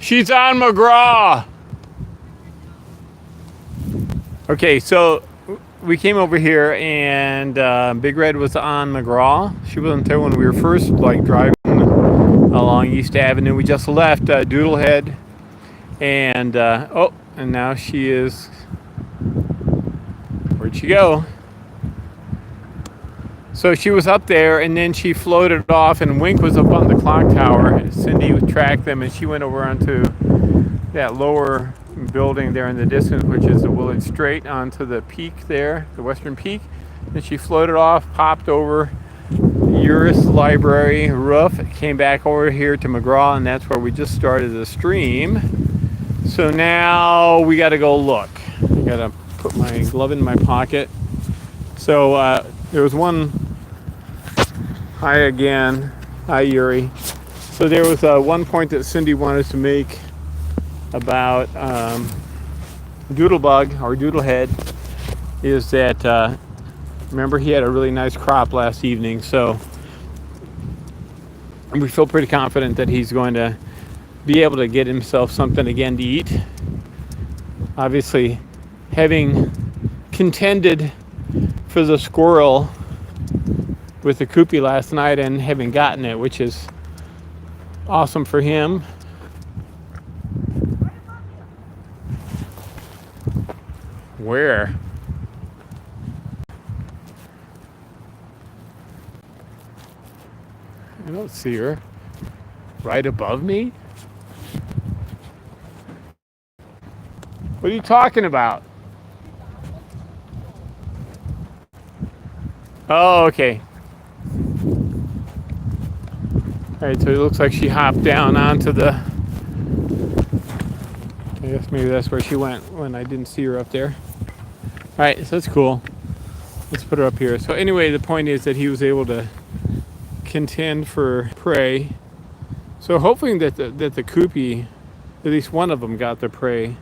She's on McGraw. Okay, so we came over here and Big Red was on McGraw. She wasn't there when we were first like driving along East Avenue. We just left Doodlehead, and and now she is. Where'd she go? So she was up there, and then she floated off, and Wink was up on the clock tower. Cindy tracked them, and she went over onto that lower building there in the distance, which is the Willard Strait, onto the peak there, the western peak. And she floated off, popped over Uris Library roof, came back over here to McGraw, and that's where we just started the stream. So now we got to go look. I got to put my glove in my pocket. So there was one. Hi again. Hi, Yuri. So there was one point that Cindy wanted to make about Doodlebug or Doodlehead, is that remember he had a really nice crop last evening, so we feel pretty confident that he's going to be able to get himself something again to eat. Obviously, having contended for the squirrel with the Koopy last night and having gotten it, which is awesome for him. Where? I don't see her. Right above me? What are you talking about? Oh, okay. All right, so it looks like she hopped down onto the... I guess maybe that's where she went when I didn't see her up there. All right, so that's cool. Let's put her up here. So anyway, the point is that he was able to contend for prey. So hoping that the Koopy, at least one of them, got the prey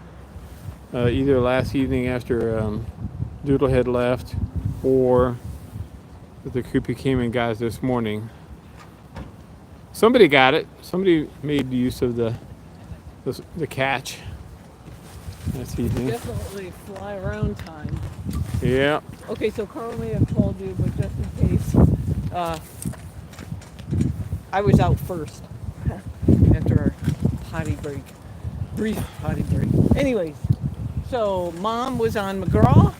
either last evening after Doodlehead left, or that the Koopy came and got it this morning. Somebody got it. Somebody made use of the catch. That's easy. Definitely fly around time. Yeah. Okay, so Karel may have told you, but just in case, I was out first after our potty break, brief potty break. Anyways, so Mom was on McGraw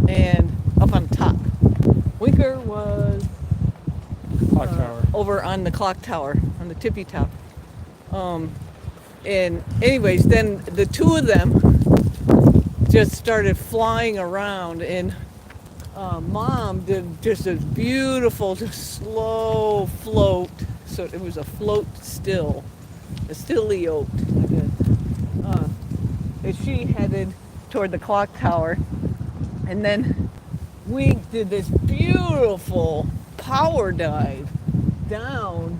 and up on top. Winker was Clock tower. over on the clock tower, on the tippy top. And anyways, then the two of them just started flying around, and Mom did just a beautiful, just slow float. So it was a float still, a stilliote, I guess. And she headed toward the clock tower, and then we did this beautiful power dive down.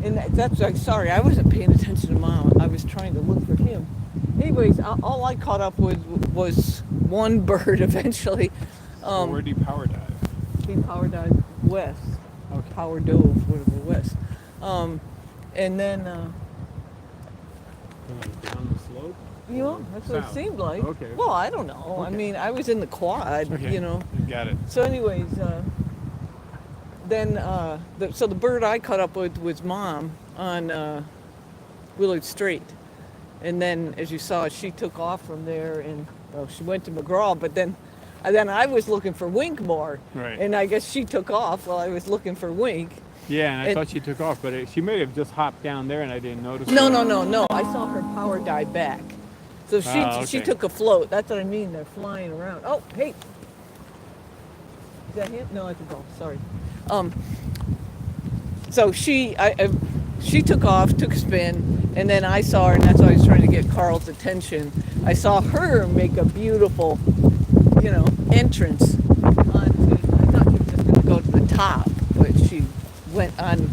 And that's like, sorry, I wasn't paying attention to Mom. I was trying to look for him. Anyways, all I caught up with was one bird eventually. So where do you power dive? He power dived west. Okay. Power dove, whatever, west. And then, Down the slope? you know, that's what it seemed like. Okay. Well, I don't know. Okay. I mean, I was in the quad, Okay. you know. Got it. So anyways, then, so the bird I caught up with was Mom on Willard Strait. And then, as you saw, she took off from there, and well, she went to McGraw, but then I was looking for Wink more. Right. And I guess she took off while I was looking for Wink. Yeah, and I thought she took off, but she may have just hopped down there and I didn't notice. No. I saw her power dive back. So she okay. she took a float. That's what I mean. They're flying around. Oh, hey. Is that him? No, that's a ball. Sorry. So she took off, took a spin, and then I saw her, and that's why I was trying to get Karel's attention. I saw her make a beautiful, entrance onto. I thought she was just going to go to the top, but she went on.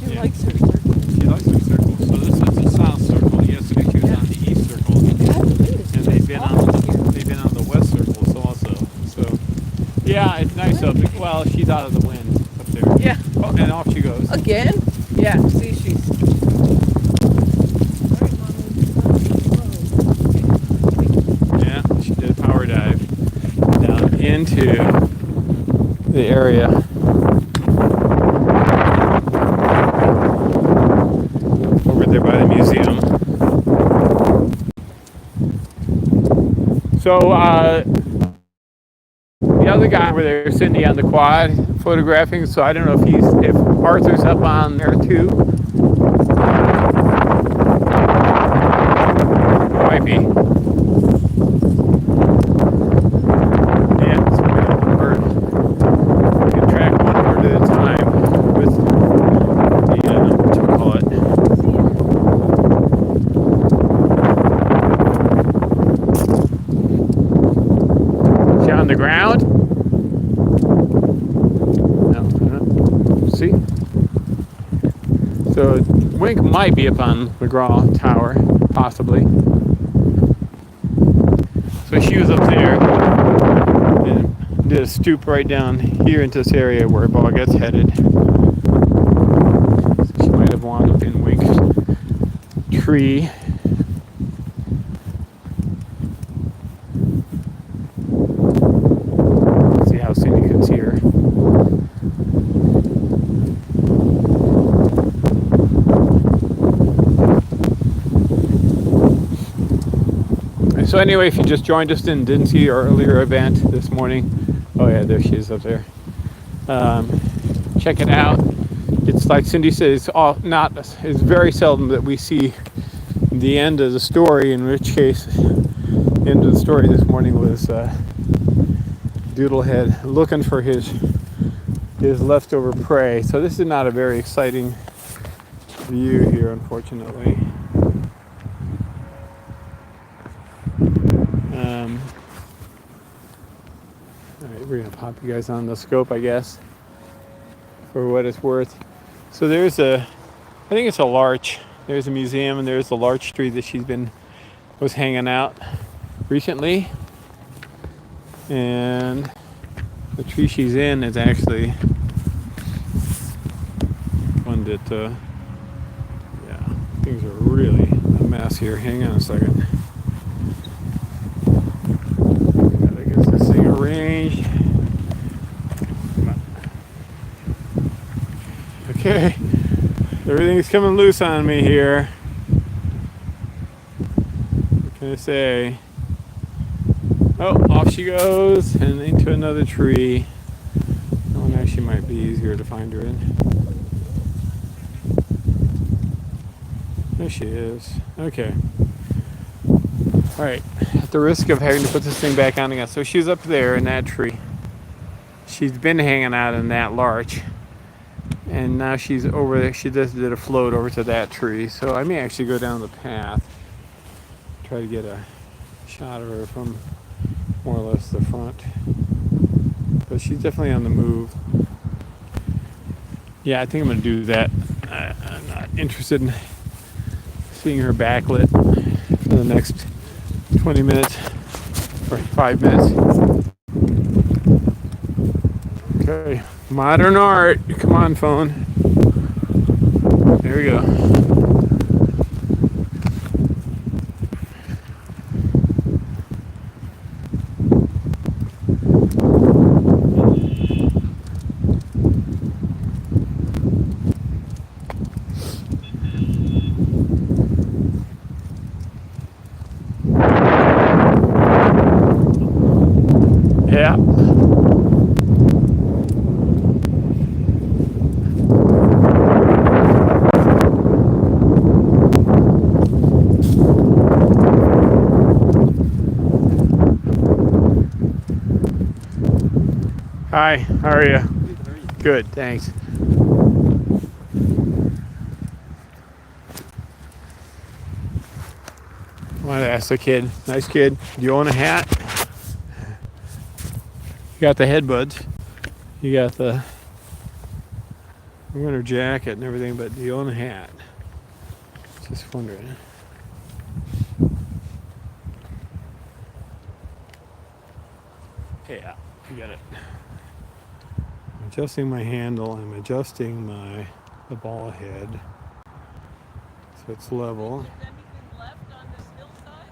She likes her circle. She likes her circle. So this is the south circle. Yesterday she was on the east circle, and they've been on the west circles also. So yeah, it's nice up. Well, she's out of the wind up there. Yeah. Oh, and off she goes. Again? Yeah. See, she's. All right, Mom. into the area. Over there by the museum. So the other guy over there, Cindy, on the quad photographing. So I don't know if Arthur's up on there too. Might be. Yeah, so we can track one bird at a time with the what you call it. Is she on the ground? See? So Wink might be up on McGraw Tower, possibly. So she was up there and did a stoop right down here into this area where BOGette's headed. So she might have wound up in Wink's tree. Let's see how Cindy can see her. So anyway, if you just joined us and didn't see our earlier event this morning, oh yeah, there she is up there. Check it out. It's like Cindy says, it's very seldom that we see the end of the story. In which case, the end of the story this morning was Doodlehead looking for his leftover prey. So this is not a very exciting view here, unfortunately. Alright, we're gonna pop you guys on the scope, I guess, for what it's worth. So I think it's a larch. There's a museum, and there's the larch tree that was hanging out recently. And the tree she's in is actually one that, yeah, things are really a mess here. Hang on a second. Arranged. Okay, everything's coming loose on me here. What can I say? Oh, off she goes and into another tree. Oh, now she might be easier to find her in. There she is. Okay. All right. At the risk of having to put this thing back on again. So she's up there in that tree. She's been hanging out in that larch. And now she's over there. She just did a float over to that tree. So I may actually go down the path. Try to get a shot of her from more or less the front. But she's definitely on the move. Yeah, I think I'm going to do that. I'm not interested in seeing her backlit for the next 20 minutes or 5 minutes. Okay, modern art. Come on, phone. There we go. Yeah. Hi, how are you? Good, thanks. I wanted to ask the kid, nice kid, do you own a hat? You got the headbuds, you got the winter jacket and everything, but do you own a hat? Just wondering. Yeah, you got it. I'm adjusting my handle, I'm adjusting the ball head so it's level. Is there anything left on this hillside?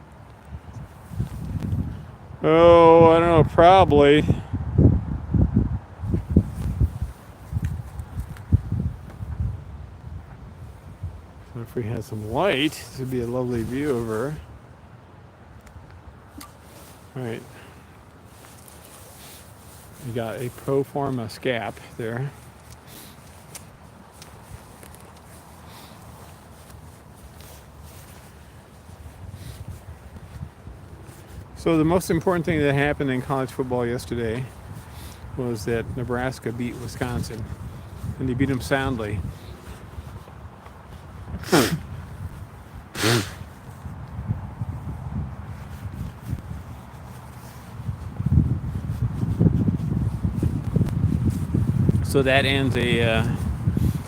Oh, I don't know, probably. if we had some light, this would be a lovely view of her. All right. We got a pro forma scap there. So the most important thing that happened in college football yesterday was that Nebraska beat Wisconsin, and they beat them soundly. So that ends a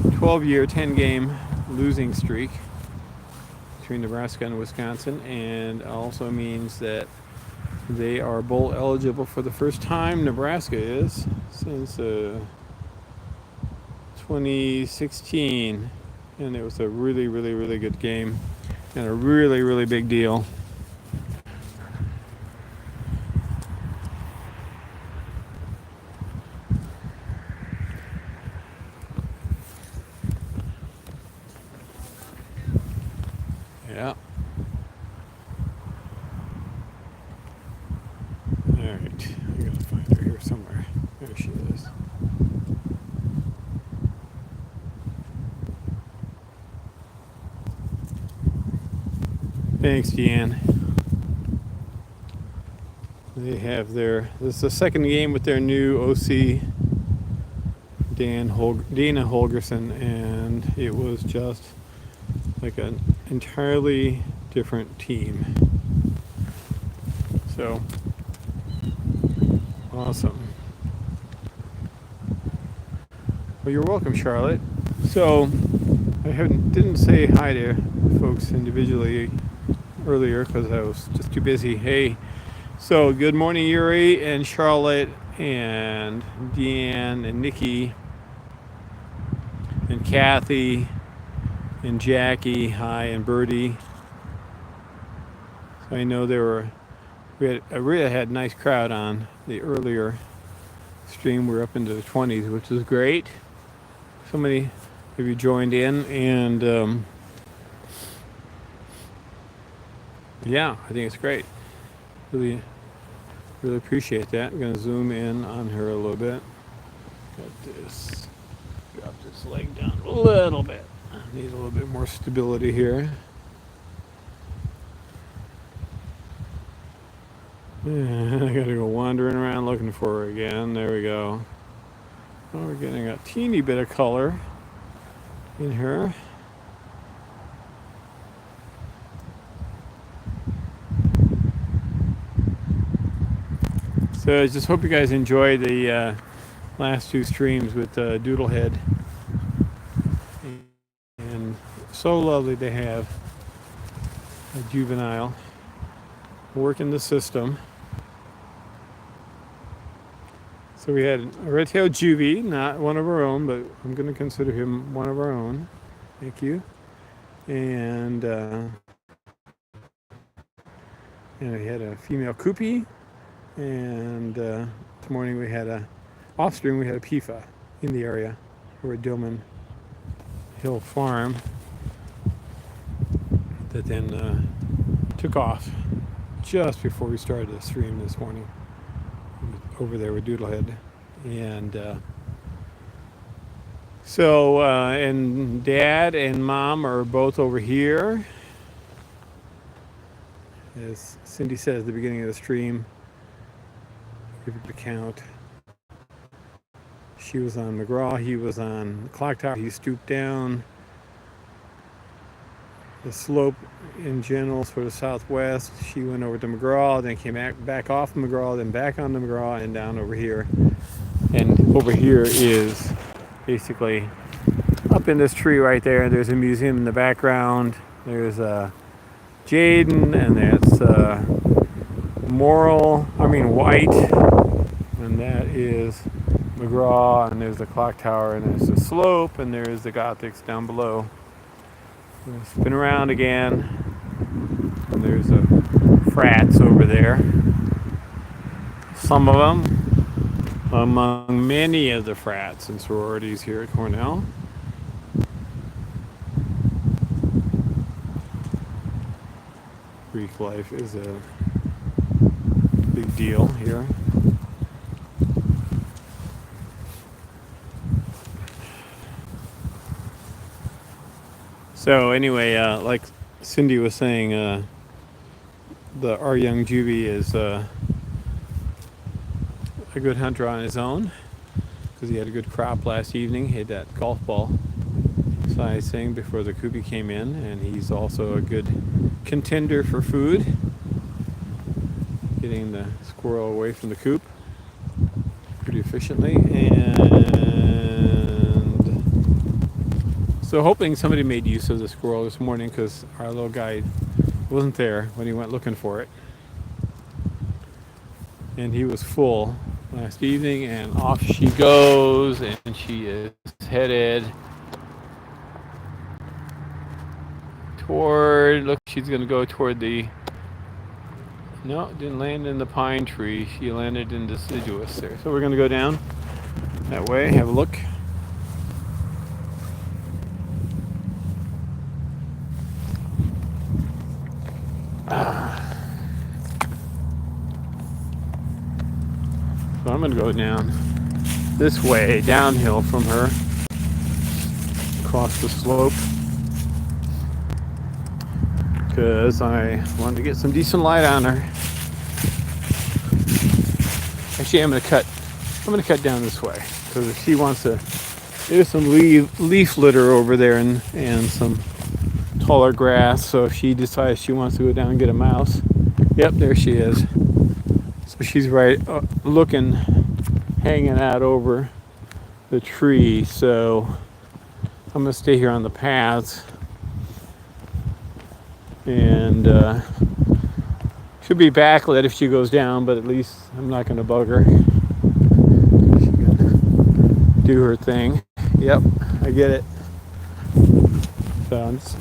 12-year, 10-game losing streak between Nebraska and Wisconsin, and also means that they are bowl eligible for the first time. Nebraska is since 2016, and it was a really, really, really good game and a really, really big deal. Yeah. All right, I gotta find her here somewhere. There she is. Thanks, Deanne. They have this is the second game with their new OC, Dana Holgerson, and it was just like an entirely different team. So awesome. Well, you're welcome, Charlotte. So I didn't say hi to folks individually earlier because I was just too busy. Hey, so good morning, Yuri and Charlotte and Deanne and Nikki and Kathy and Jackie. Hi, and Birdie. So I know we really had a nice crowd on the earlier stream. We're up into the 20s, which is great. So many of you joined in, and yeah, I think it's great. Really, really appreciate that. I'm going to zoom in on her a little bit. Drop this leg down a little bit. I need a little bit more stability here. Yeah, I gotta go wandering around looking for her again. There we go. Oh, we're getting a teeny bit of color in her. So I just hope you guys enjoy the last two streams with Doodlehead. And so lovely to have a juvenile work in the system. So we had a red-tailed juvie, not one of our own, but I'm going to consider him one of our own. Thank you. And we had a female Koopy, and this morning we had a offspring. We had a PIFA in the area over at Dillman Hill Farm that then took off just before we started the stream this morning over there with Doodlehead. And and Dad and Mom are both over here. As Cindy said at the beginning of the stream, give it a count. She was on McGraw, he was on the clock tower, he stooped down. The slope in general, sort of southwest. She went over to McGraw, then came back off McGraw, then back onto McGraw, and down over here. And over here is basically up in this tree right there. There's a museum in the background. There's Jaden, and that's White, and that is McGraw, and there's the clock tower, and there's the slope, and there's the Gothics down below. Spin around again, and there's frats over there. Some of them among many of the frats and sororities here at Cornell. Greek life is a big deal here. So anyway, like Cindy was saying, our young Juby is a good hunter on his own because he had a good crop last evening. He had that golf ball size thing before the coopy came in, and he's also a good contender for food, getting the squirrel away from the coop pretty efficiently. And so hoping somebody made use of the squirrel this morning because our little guy wasn't there when he went looking for it, and he was full last evening, and off she goes, and she is headed toward, look, she's going to go toward the, no, didn't land in the pine tree, she landed in deciduous there. So we're going to go down that way, have a look. So I'm going to go down this way, downhill from her, across the slope, because I wanted to get some decent light on her. Actually, I'm going to cut down this way, because if she wants to, there's some leaf litter over there and some taller grass, so if she decides she wants to go down and get a mouse, yep, there she is. So she's right looking, hanging out over the tree, so I'm going to stay here on the paths, and she'll be backlit if she goes down, but at least I'm not going to bug her. She can do her thing. Yep, I get it. So I'm just,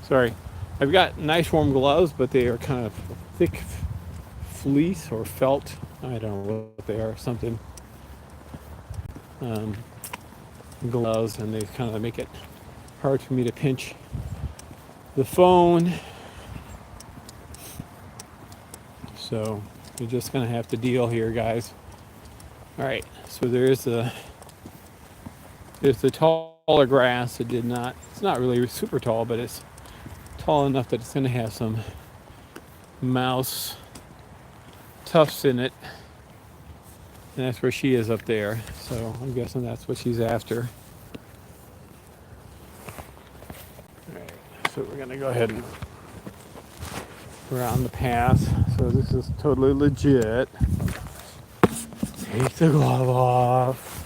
sorry. I've got nice warm gloves, but they are kind of thick fleece or felt. I don't know what they are, something. Gloves, and they kind of make it hard for me to pinch the phone. So you're just gonna have to deal here, guys. All right, so there's the taller grass. It's not really super tall, but it's tall enough that it's gonna have some mouse tufts in it, and that's where she is up there, so I'm guessing that's what she's after. Alright, so we're gonna go ahead and we're on the path, so this is totally legit. Take the glove off.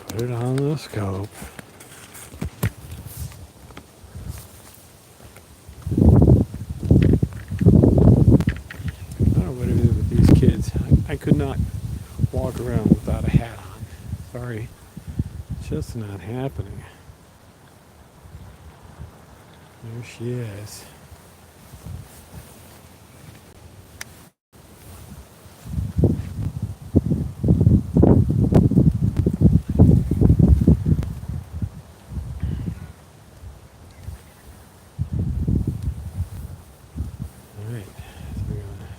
Put it on the scope. I could not walk around without a hat on. Sorry. Just not happening. There she is. Alright. So we're gonna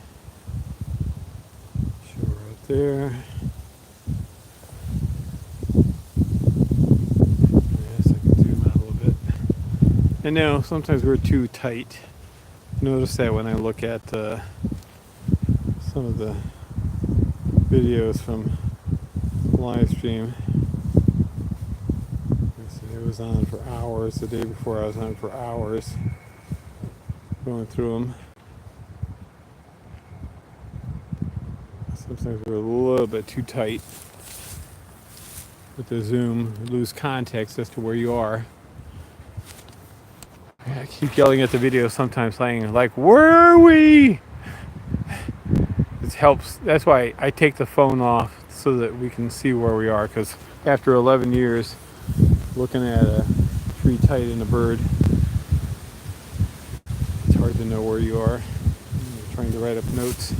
show her up there. Yes, I can zoom out a little bit. I know sometimes we're too tight. Notice that when I look at some of the videos from the live stream. It was on for hours. The day before I was on for hours going through them. Sometimes we're a little bit too tight with the zoom, lose context as to where you are. I keep yelling at the video sometimes, saying like, "Where are we?" It helps. That's why I take the phone off so that we can see where we are. Because after 11 years looking at a tree tight in a bird, it's hard to know where you are. I'm trying to write up notes.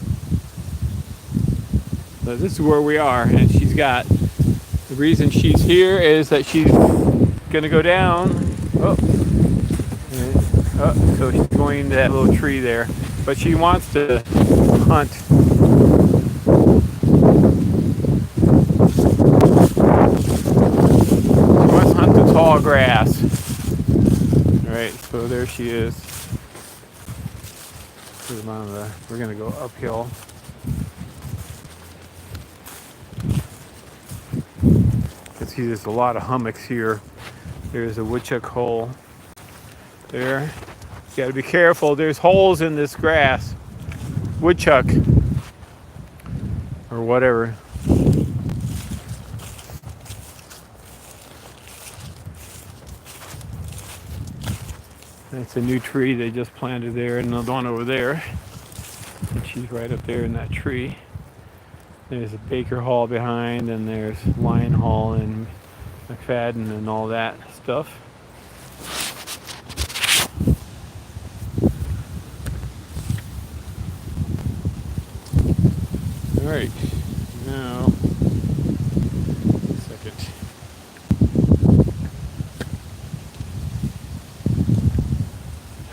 But this is where we are, and she's got, the reason she's here is that she's gonna go down. Oh, so she's going to that little tree there, but she wants to hunt. She wants to hunt the tall grass. All right, so there she is. We're gonna go uphill. You can see there's a lot of hummocks here. There's a woodchuck hole there. You gotta be careful. There's holes in this grass. Woodchuck or whatever. That's a new tree they just planted there, and another one over there. And she's right up there in that tree. There's a Baker Hall behind, and there's Lion Hall and McFadden and all that stuff. All right, now, second.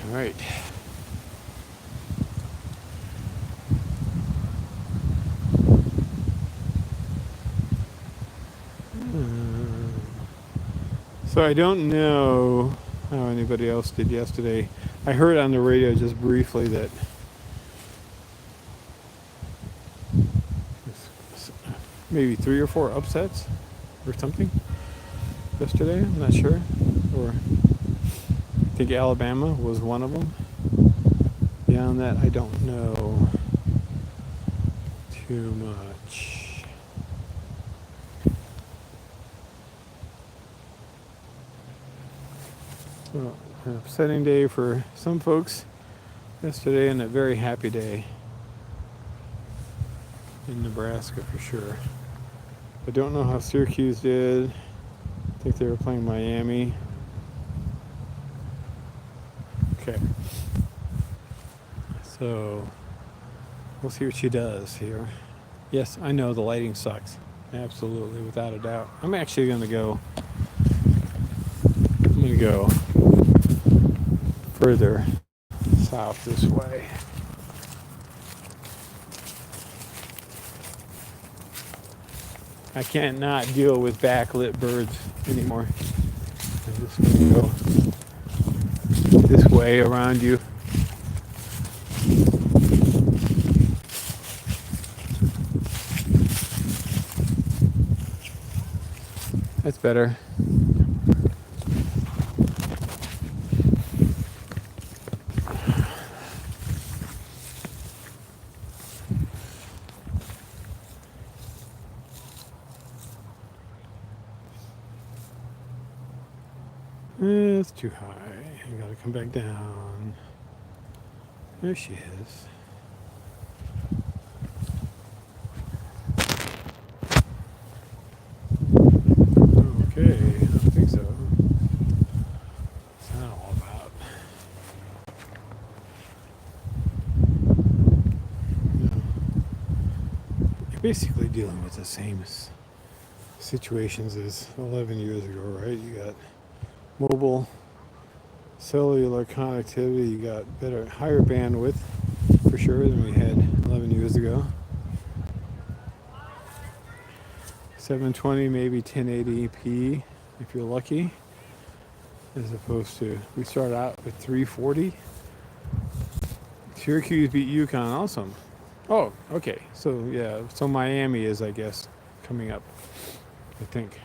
All right. So I don't know how anybody else did yesterday. I heard on the radio just briefly that maybe 3 or 4 upsets or something yesterday. I'm not sure. Or I think Alabama was one of them. Beyond that, I don't know too much. Well, an upsetting day for some folks yesterday, and a very happy day in Nebraska for sure. I don't know how Syracuse did. I think they were playing Miami. Okay. So we'll see what she does here. Yes, I know the lighting sucks. Absolutely, without a doubt. I'm actually going to go further south this way. I can't not deal with backlit birds anymore. I'm just going to go this way around you. That's better. It's too high. I gotta come back down. There she is. Okay, I don't think so. What's that all about? You're basically dealing with the same situations as 11 years ago, right? You got mobile cellular connectivity, you got higher bandwidth for sure than we had 11 years ago. 720, maybe 1080p if you're lucky, as opposed to, we start out with 340. Syracuse beat UConn, awesome. Oh, okay, so yeah, so Miami is, I guess, coming up, I think.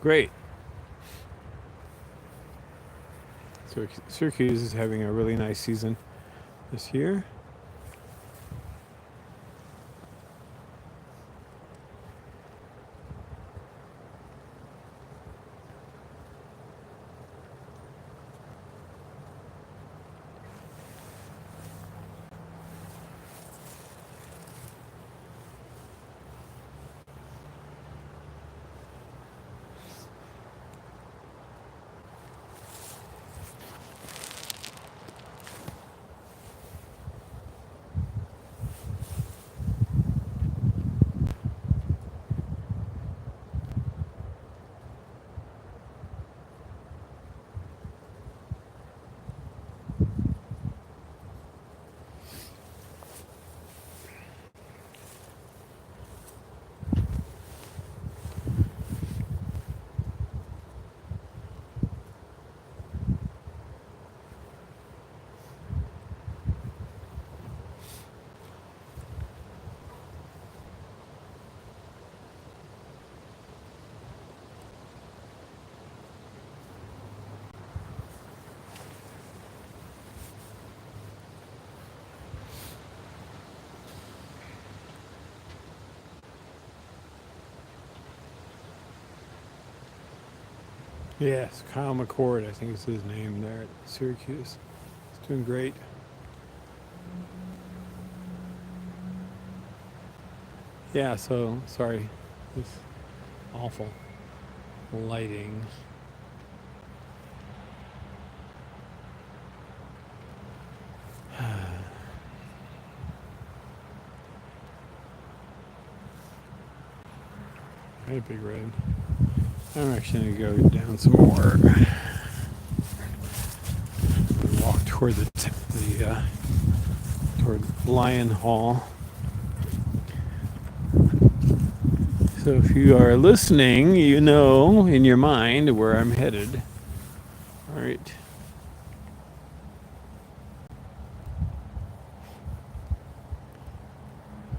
Great. So Syracuse is having a really nice season this year. Yes, Kyle McCord, I think is his name there at Syracuse. He's doing great. Yeah, so sorry. This awful lighting. Hey, Big Red. I'm actually going to go down some more. Walk toward toward Lion Hall. So if you are listening, you know in your mind where I'm headed. All right.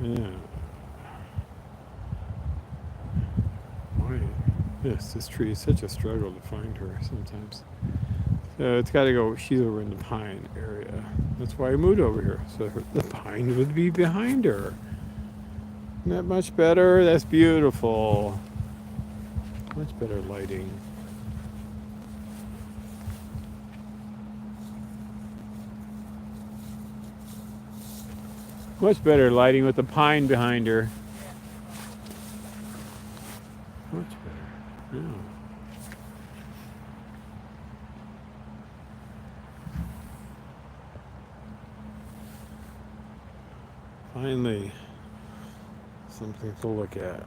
Yeah. Boy, this tree is such a struggle to find her sometimes. So it's got to go. She's over in the pine area. That's why I moved over here. So the pine would be behind her. Isn't that much better? That's beautiful. Much better lighting. Much better lighting with the pine behind her. Much better. Yeah. Finally, something to look at.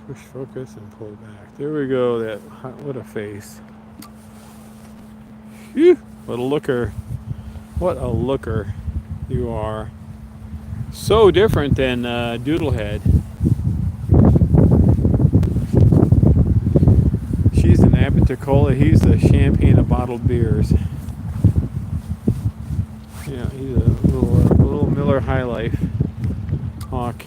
Push focus and pull back. There we go. What a face. Phew, what a looker. What a looker you are. So different than Doodlehead. She's an Apiticola. He's the champagne of bottled beers. Yeah, he's a little Miller High Life hawk.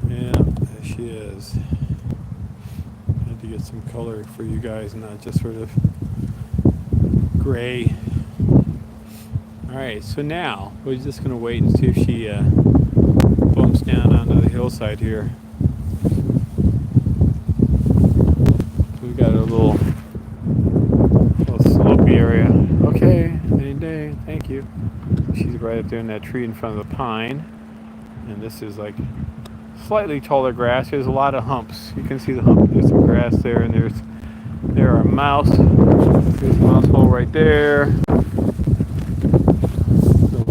Yeah, there she is. Had to get some color for you guys, not just sort of gray. Alright, so now we're just going to wait and see if she bumps down onto the hillside here. We've got a little slopey area. Okay, any day, thank you. She's right up there in that tree in front of the pine. And this is like slightly taller grass. There's a lot of humps. You can see the hump. There's some grass there, and there are mouse. There's a mouse hole right there.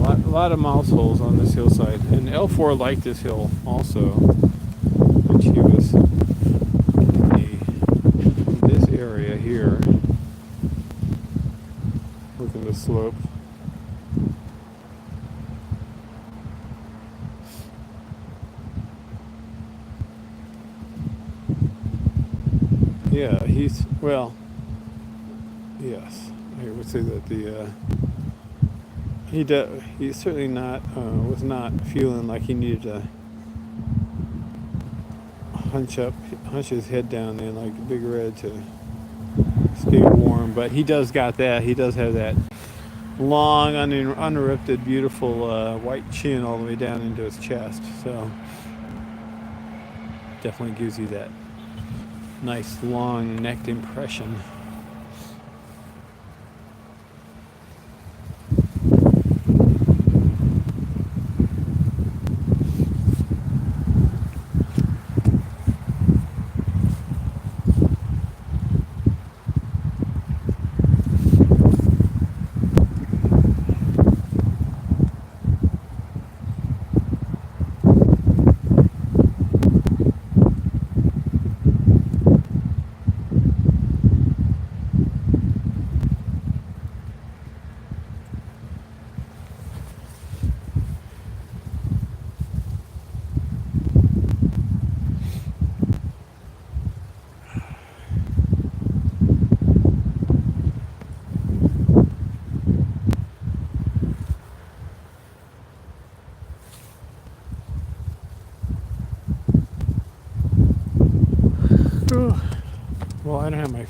A lot of mouse holes on this hillside. And L4 liked this hill also when she was in this area here. Look at the slope. Yeah, yes, I would say that he's certainly was not feeling like he needed to hunch his head down there like Big Red to stay warm, but he does got that. He does have that long, uninterrupted, beautiful white chin all the way down into his chest, so definitely gives you that nice long necked impression.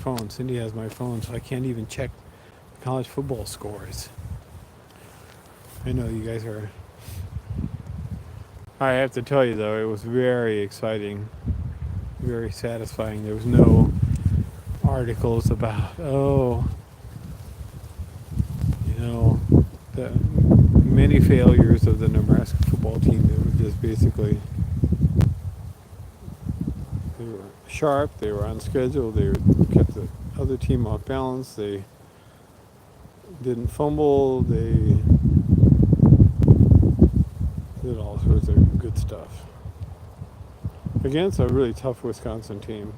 phone. Cindy has my phone, so I can't even check college football scores. I know you guys are. I have to tell you though, it was very exciting, very satisfying. There was no articles about, oh, you know, the many failures of the Nebraska football team. It was just basically, they were sharp, they were on schedule, they kept the other team off balance, they didn't fumble, they did all sorts of good stuff against a really tough Wisconsin team.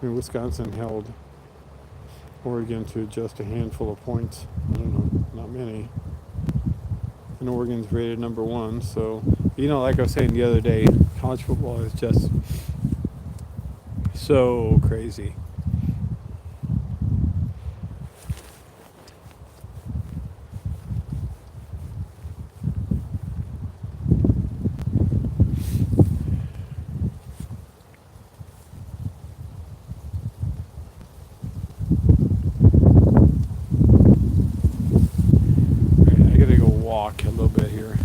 I mean, Wisconsin held Oregon to just a handful of points. I don't know, not many. And Oregon's rated number 1. So, you know, like I was saying the other day, college football is just so crazy. I gotta go walk a little bit here.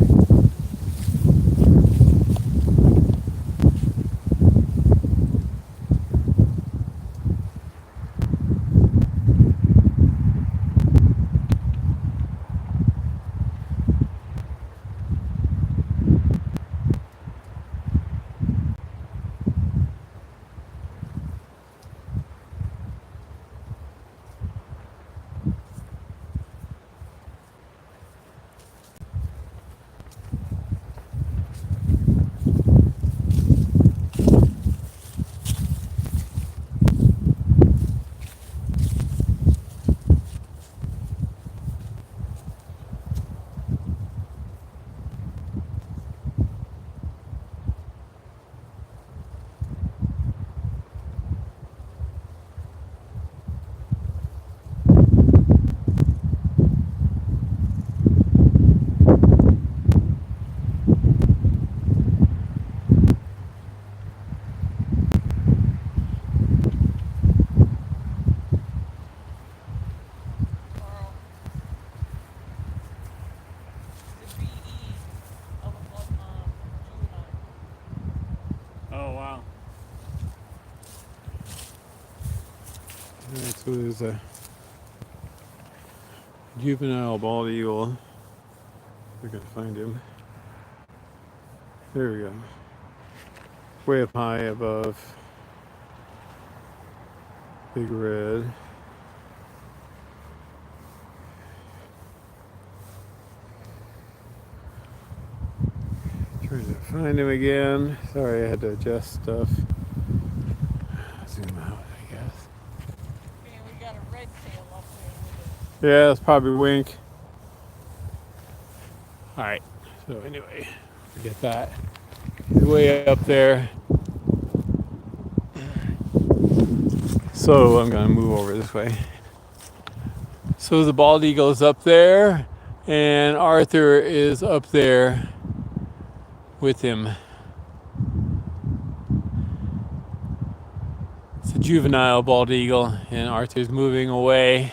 Oh, wow. Alright, so there's a juvenile bald eagle. We're gonna find him. There we go. Way up high above Big Red. Trying to find him again. Sorry, I had to adjust stuff. Zoom out, I guess. And we got a red tail up there with Yeah, that's probably Wink. Alright, so anyway, forget that. He's way up there. So I'm gonna move over this way. So the bald eagle is up there, and Arthur is up there with him. It's a juvenile bald eagle, and Arthur's moving away.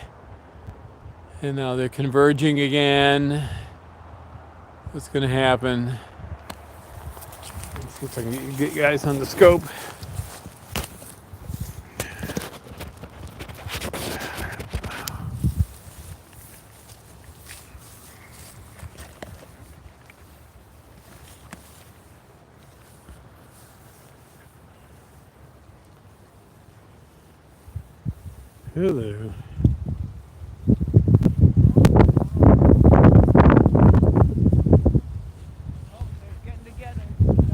And now they're converging again. What's gonna happen? Let's see if I can get you guys on the scope. Hello. Oh, they're getting together.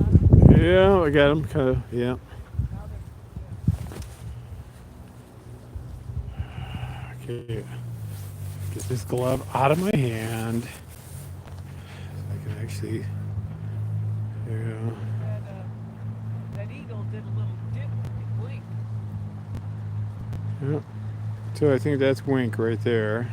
Got 'em? Yeah, I got him. Kind of. Yeah. Now Okay. Get this glove out of my hand. So I can actually. Yeah. that eagle did a little dip and blink. Yeah. So I think that's Wink right there.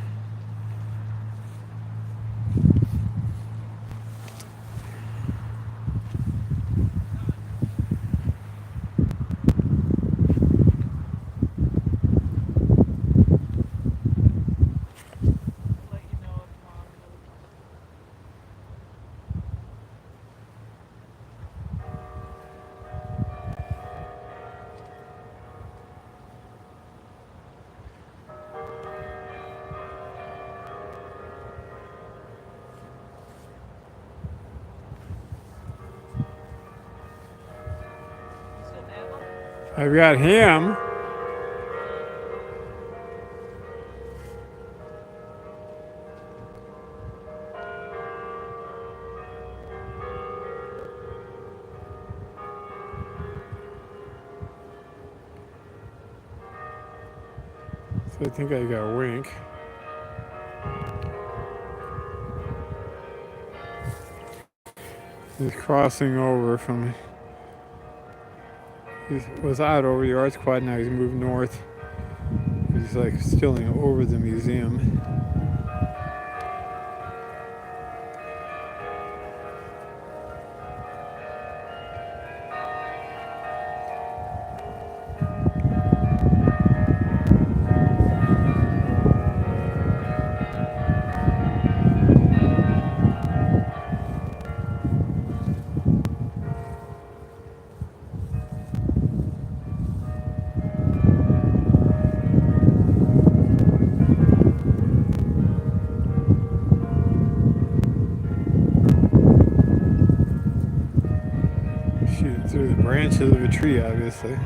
I've got him. So I think I got Wink. He's crossing over from. He was out over the Arts Quad. Now he's moved north. He's like still over the museum. Shooting through the branches of a tree, obviously.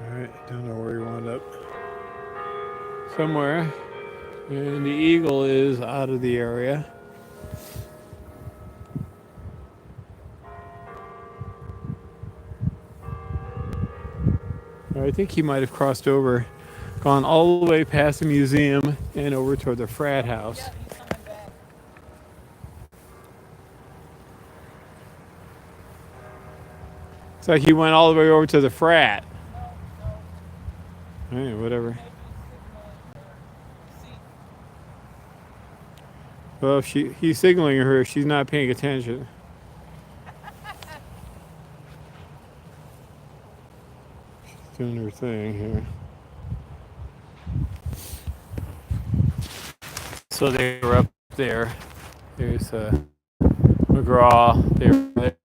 Alright, don't know where he wound up. Somewhere. And the eagle is out of the area. I think he might have crossed over, gone all the way past the museum and over toward the frat house. Yeah, he's coming back. It's like he went all the way over to the frat. No, Hey, whatever. maybe signal. Well, if he's signaling her, she's not paying attention. She's doing her thing here. So they were up there. There's McGraw. They were there.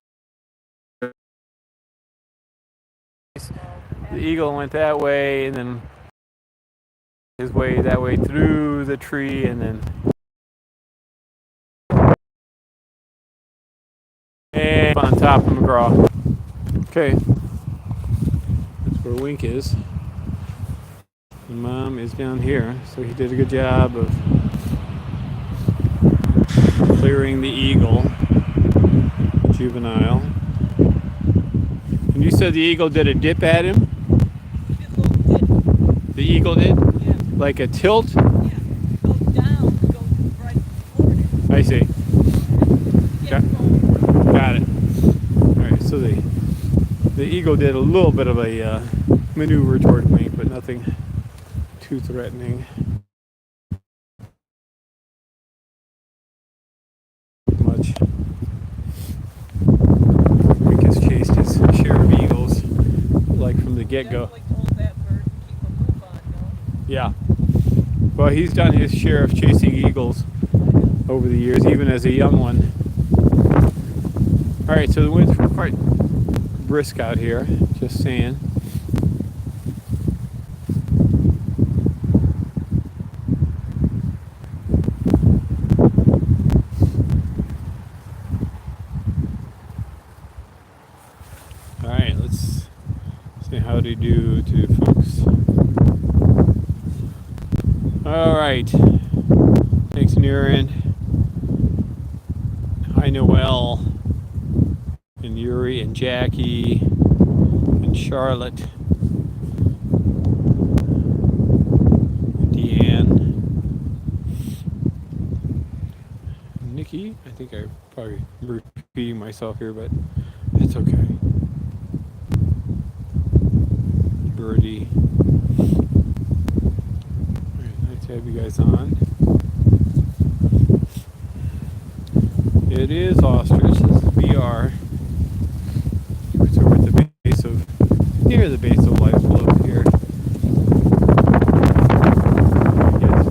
The eagle went that way, and then his way that way through the tree, and then and on top of McGraw. Okay, that's where Wink is. And Mom is down here, so he did a good job of clearing the eagle, juvenile. And you said the eagle did a dip at him? He did a little dip. The eagle did? Yeah. Like a tilt? Yeah. Go down, go right toward it. I see. Yeah, Got- Got it. Alright, so the eagle did a little bit of a maneuver toward Wink, but nothing too threatening. Much. Wink has chased his share of eagles, like from the get-go. definitely told that bird to keep a move on, no? Yeah. Well, he's done his share of chasing eagles over the years, even as a young one. Alright, so the wind's quite brisk out here, just saying. Alright, let's see how to do to folks. Alright, next near end. Hi, Noel, and Yuri, and Jackie, and Charlotte, and Deanne, and Nikki. I think I probably repeating myself here, but it's okay. Birdie. Alright, nice to have you guys on. It is ostrich. This is VR. So we're at the base of, near the base of Life Slope here. Yes.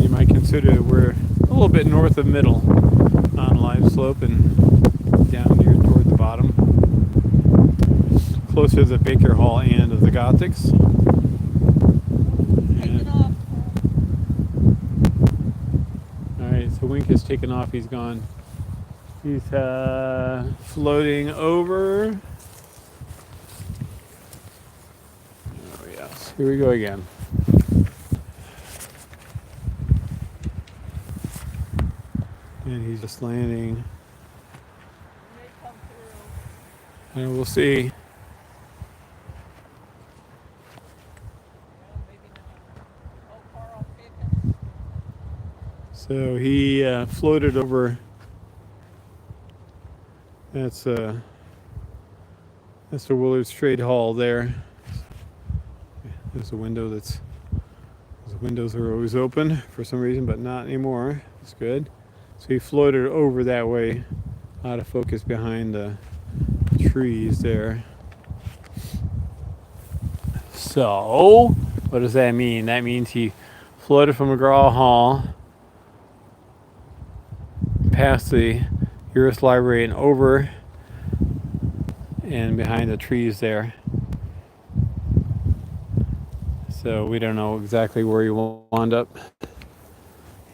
You might consider that we're a little bit north of middle on Live Slope and down near toward the bottom. Closer to the Baker Hall end of the Gothics. Take it off. So Wink has taken off. He's gone. He's floating over. Oh yes, here we go again. And he's just landing. And we'll see. So he floated over. That's the Willard's Trade Hall there. There's a window the windows are always open for some reason, but not anymore. It's good. So he floated over that way, out of focus behind the trees there. So, what does that mean? That means he floated from McGraw Hall past the U.S. Library and over and behind the trees there. So we don't know exactly where he will wind up.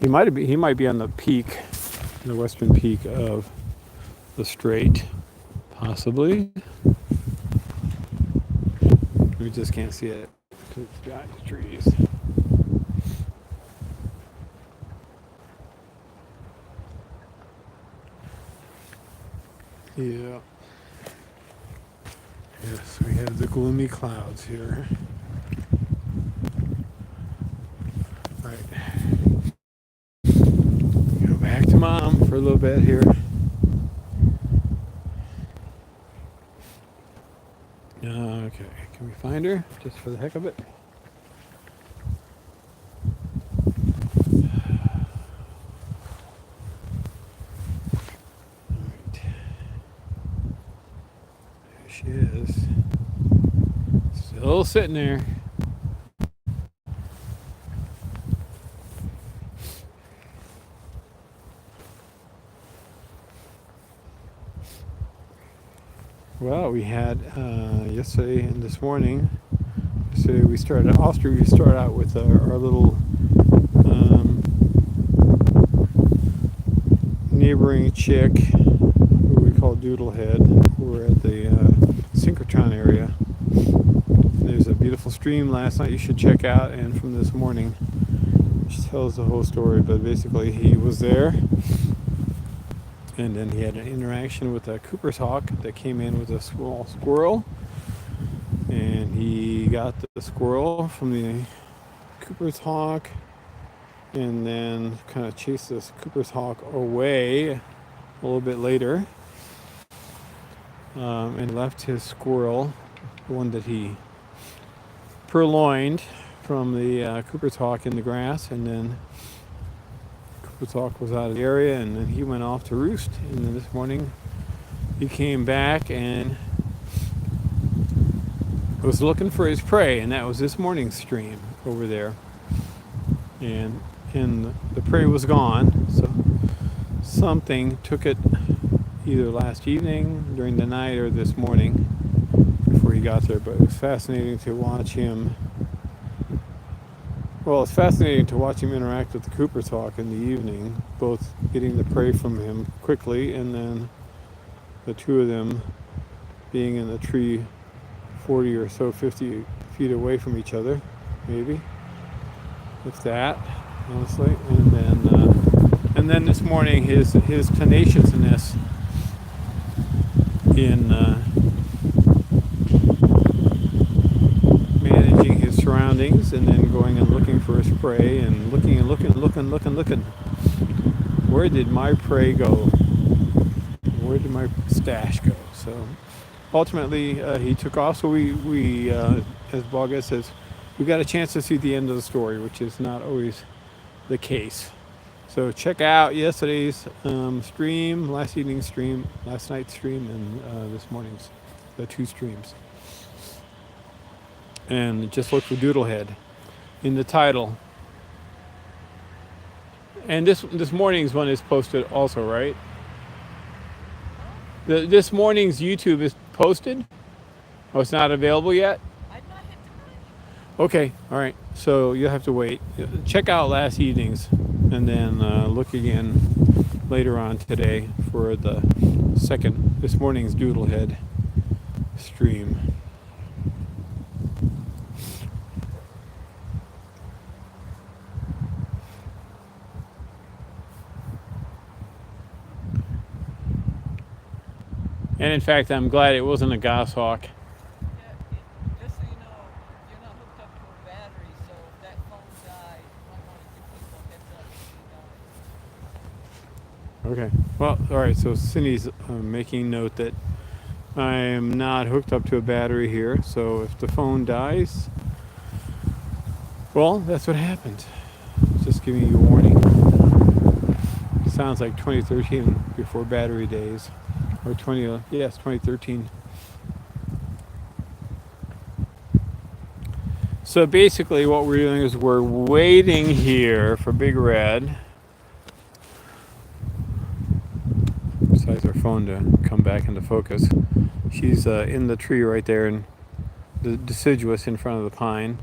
He might be on the peak, the western peak of the strait, possibly. We just can't see it because it's behind the trees. Yeah. Yes, we have the gloomy clouds here. All right. Go back to Mom for a little bit here. Okay, can we find her just for the heck of it? Alright. There she is. Still sitting there. Well, we had yesterday and this morning. Yesterday we started out with our little neighboring chick, who we call Doodlehead. We're at the synchrotron area. There's a beautiful stream last night you should check out, and from this morning, which tells the whole story. But basically, he was there. And then he had an interaction with a Cooper's hawk that came in with a small squirrel. And he got the squirrel from the Cooper's hawk and then kind of chased this Cooper's hawk away a little bit later. And left his squirrel, the one that he purloined from the Cooper's hawk in the grass, and then Cooper's hawk was out of the area, and then he went off to roost. And then this morning he came back and was looking for his prey, and that was this morning's stream over there. And the prey was gone, so something took it either last evening, during the night, or this morning before he got there. But it was fascinating to watch him. Well, it's fascinating to watch him interact with the Cooper's hawk in the evening, both getting the prey from him quickly and then the two of them being in the tree 40 or so, 50 feet away from each other, maybe, if that, honestly. And then this morning, his tenaciousness in managing his surroundings, and then going and looking for his prey, and looking. Where did my prey go? Where did my stash go? So ultimately, he took off. So we as BOGette says, we got a chance to see the end of the story, which is not always the case. So check out yesterday's stream, last evening's stream, last night's stream, and this morning's, the two streams. And just look for Doodlehead in the title. And this morning's one is posted also, right? This morning's YouTube is posted? Oh, it's not available yet? I've not hit the button. Okay, all right. So you'll have to wait. Check out last evening's, and and then look again later on today for this morning's Doodlehead stream. And in fact, I'm glad it wasn't a goshawk. Yeah, just so you know, you're not hooked up to a battery, so if that phone dies, you might want to give people a heads up if they die. Okay. Well, all right. So Cindy's making note that I am not hooked up to a battery here. So if the phone dies, well, that's what happened. Just giving you a warning. Sounds like 2013 before battery days. Or 2013. So basically what we're doing is we're waiting here for Big Red. Besides our phone to come back into focus. She's in the tree right there, and the deciduous in front of the pine.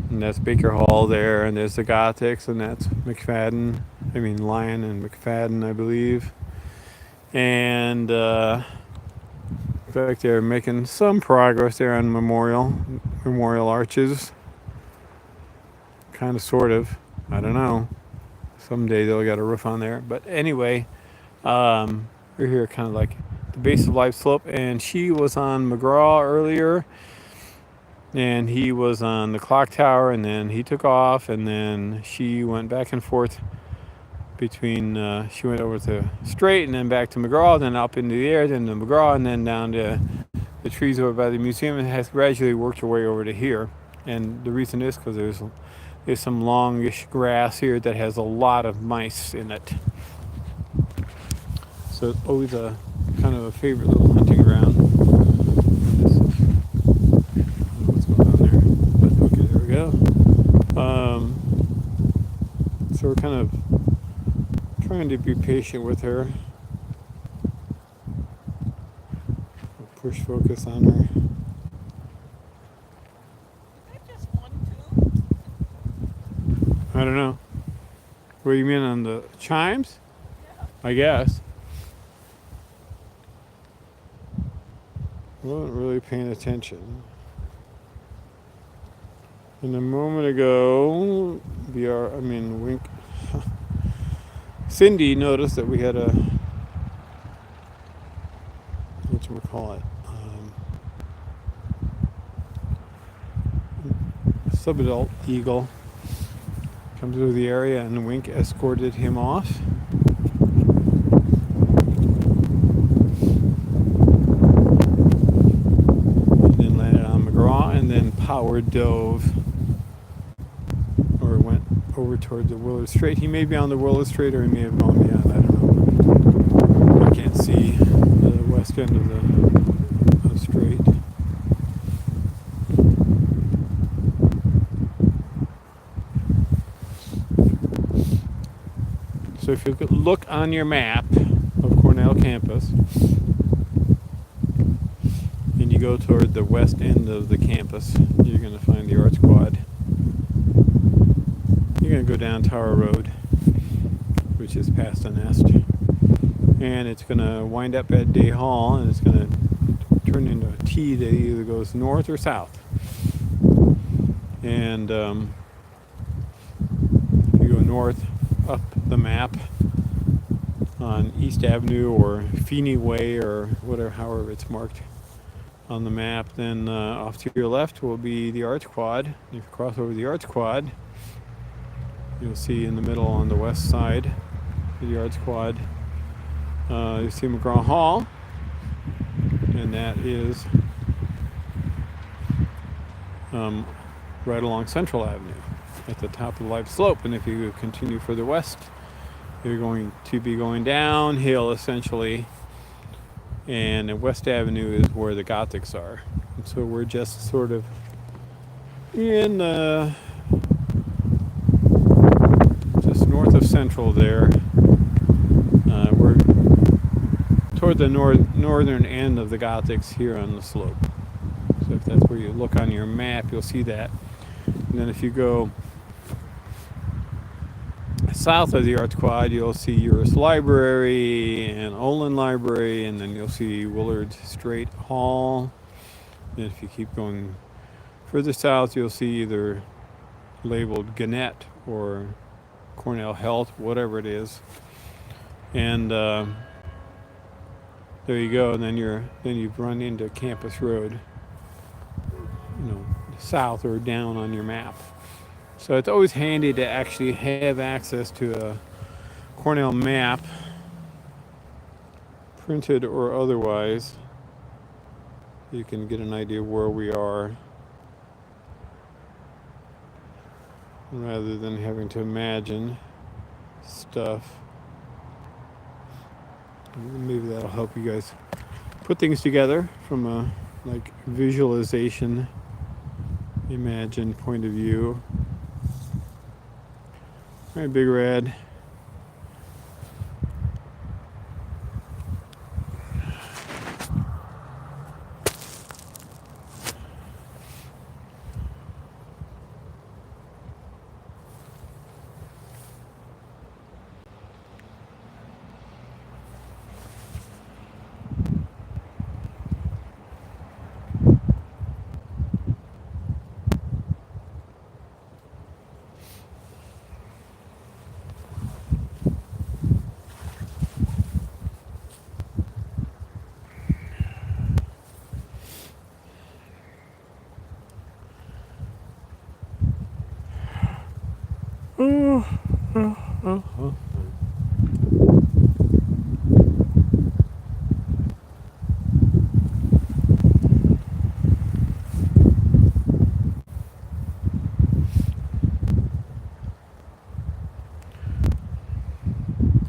And that's Baker Hall there, and there's the Gothics, and that's Lyon and McFadden, I believe. And in fact, they're making some progress there on memorial arches. Kind of, sort of. I don't know. Someday they'll get a roof on there. But anyway, we're here kind of like the base of Life Slope. And she was on McGraw earlier. And he was on the clock tower. And then he took off. And then she went back and forth between, she went over to Straight and then back to McGraw, then up into the air, then to McGraw, and then down to the trees over by the museum, and has gradually worked her way over to here. And the reason is because there's some longish grass here that has a lot of mice in it. So it's always a kind of a favorite little hunting ground. What's going on there? But okay, there we go. So we're kind of trying to be patient with her. We'll push focus on her. Is that just one tube? I don't know. What do you mean, on the chimes? Yeah. I guess. I wasn't really paying attention. And a moment ago, Wink. Cindy noticed that we had a, subadult eagle come through the area, and Wink escorted him off. And then landed on McGraw, and then power dove, or went over toward the Willard Strait. He may be on the Willard Strait, or he may have gone beyond. I don't know. I can't see the west end of the strait. So if you could look on your map of Cornell campus, and you go toward the west end of the campus, you're going to find the Arts Quad. You're going to go down Tower Road, which is past the nest, and it's going to wind up at Day Hall, and it's going to turn into a T that either goes north or south. And if you go north up the map on East Avenue or Feeney Way or whatever, however it's marked on the map, then off to your left will be the Arts Quad. If you cross over the Arts Quad, you'll see in the middle on the west side of the Arts Quad, you see McGraw Hall, and that is right along Central Avenue at the top of the Live Slope. And if you continue further west, you're going to be going downhill essentially, and West Avenue is where the Gothics are. And so we're just sort of in just north of Central there. We're toward the northern end of the Gothics here on the slope. So if that's where you look on your map, you'll see that. And then if you go south of the Arts Quad, you'll see Uris Library and Olin Library, and then you'll see Willard Strait Hall. And if you keep going further south, you'll see either labeled Gannett or Cornell Health, whatever it is. And there you go. And then you've run into Campus Road, south or down on your map. So it's always handy to actually have access to a Cornell map, printed or otherwise. You can get an idea of where we are, rather than having to imagine stuff. Maybe that'll help you guys put things together from a visualization, imagine point of view. All right, Big Red.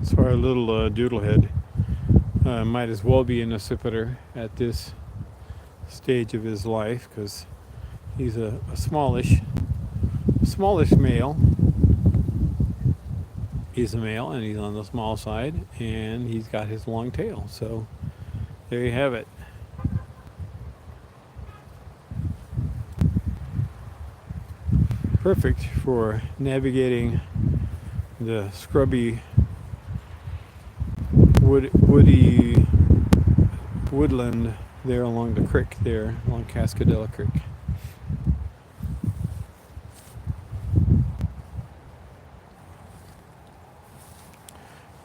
So our little doodlehead might as well be an accipiter at this stage of his life, because he's a smallish male. He's a male and he's on the small side, and he's got his long tail. So there you have it. Perfect for navigating the scrubby woody woodland there along the creek there, along Cascadella Creek.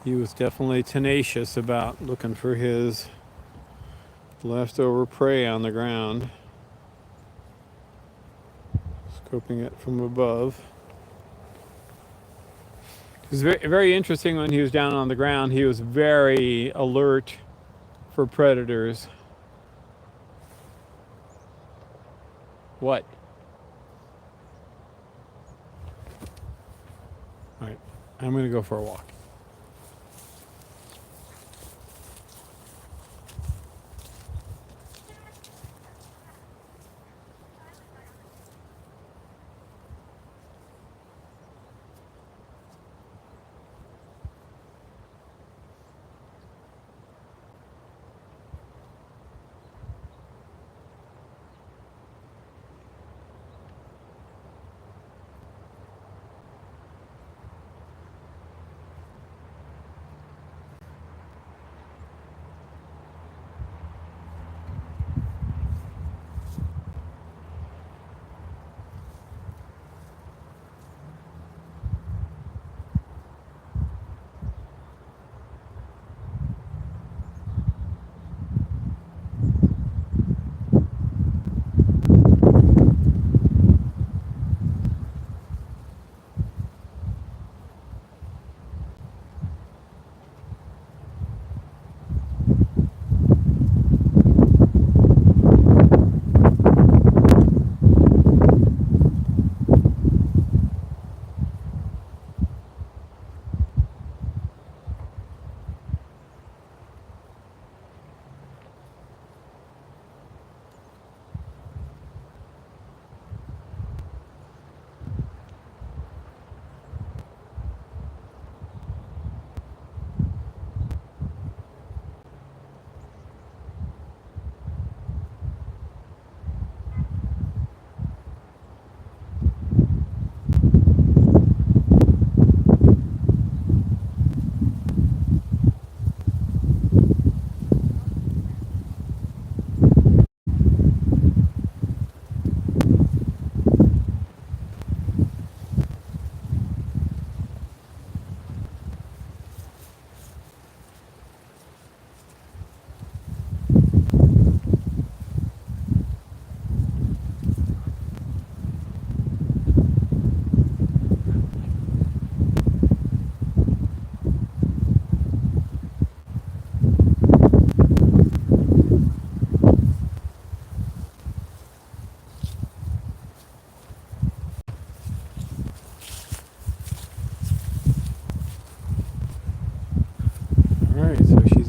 He was definitely tenacious about looking for his leftover prey on the ground, scoping it from above. It was very, very interesting when he was down on the ground. He was very alert for predators. What? All right, I'm going to go for a walk.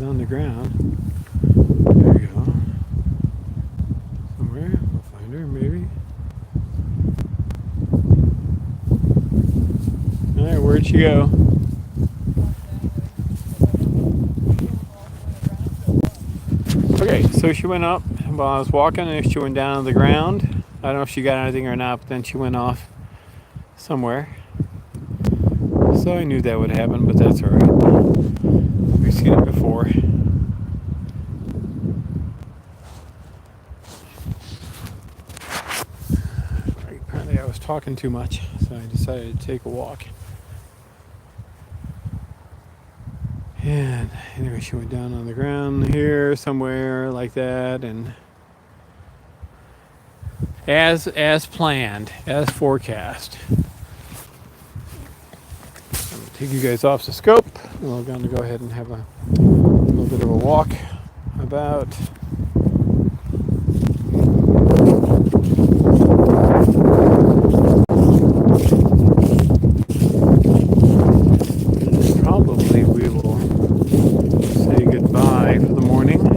She's on the ground. There we go. Somewhere. I'll find her, maybe. Alright, where'd she go? Okay, so she went up while I was walking, and she went down to the ground. I don't know if she got anything or not, but then she went off somewhere. So I knew that would happen, but that's alright. We've seen it before. Apparently I was talking too much, so I decided to take a walk. And anyway, she went down on the ground here somewhere like that, and as planned, as forecast. I'm gonna take you guys off the scope. We're going to go ahead and have a little bit of a walk about. And probably we will say goodbye for the morning.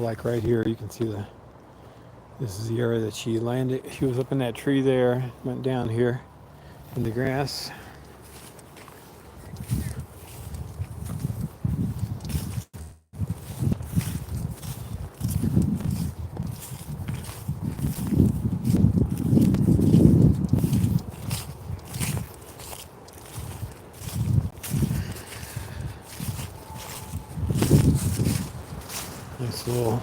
Like right here, you can see this is the area that she landed. She was up in that tree there, went down here in the grass. Nice little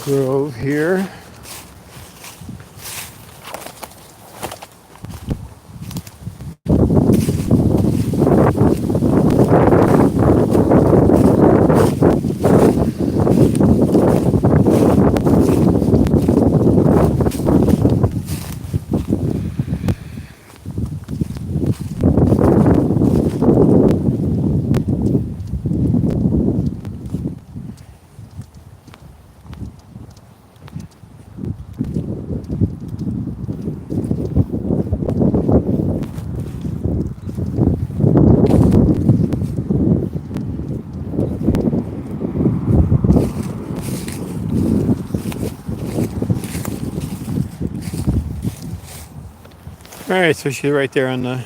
grove here. All right, so she's right there on the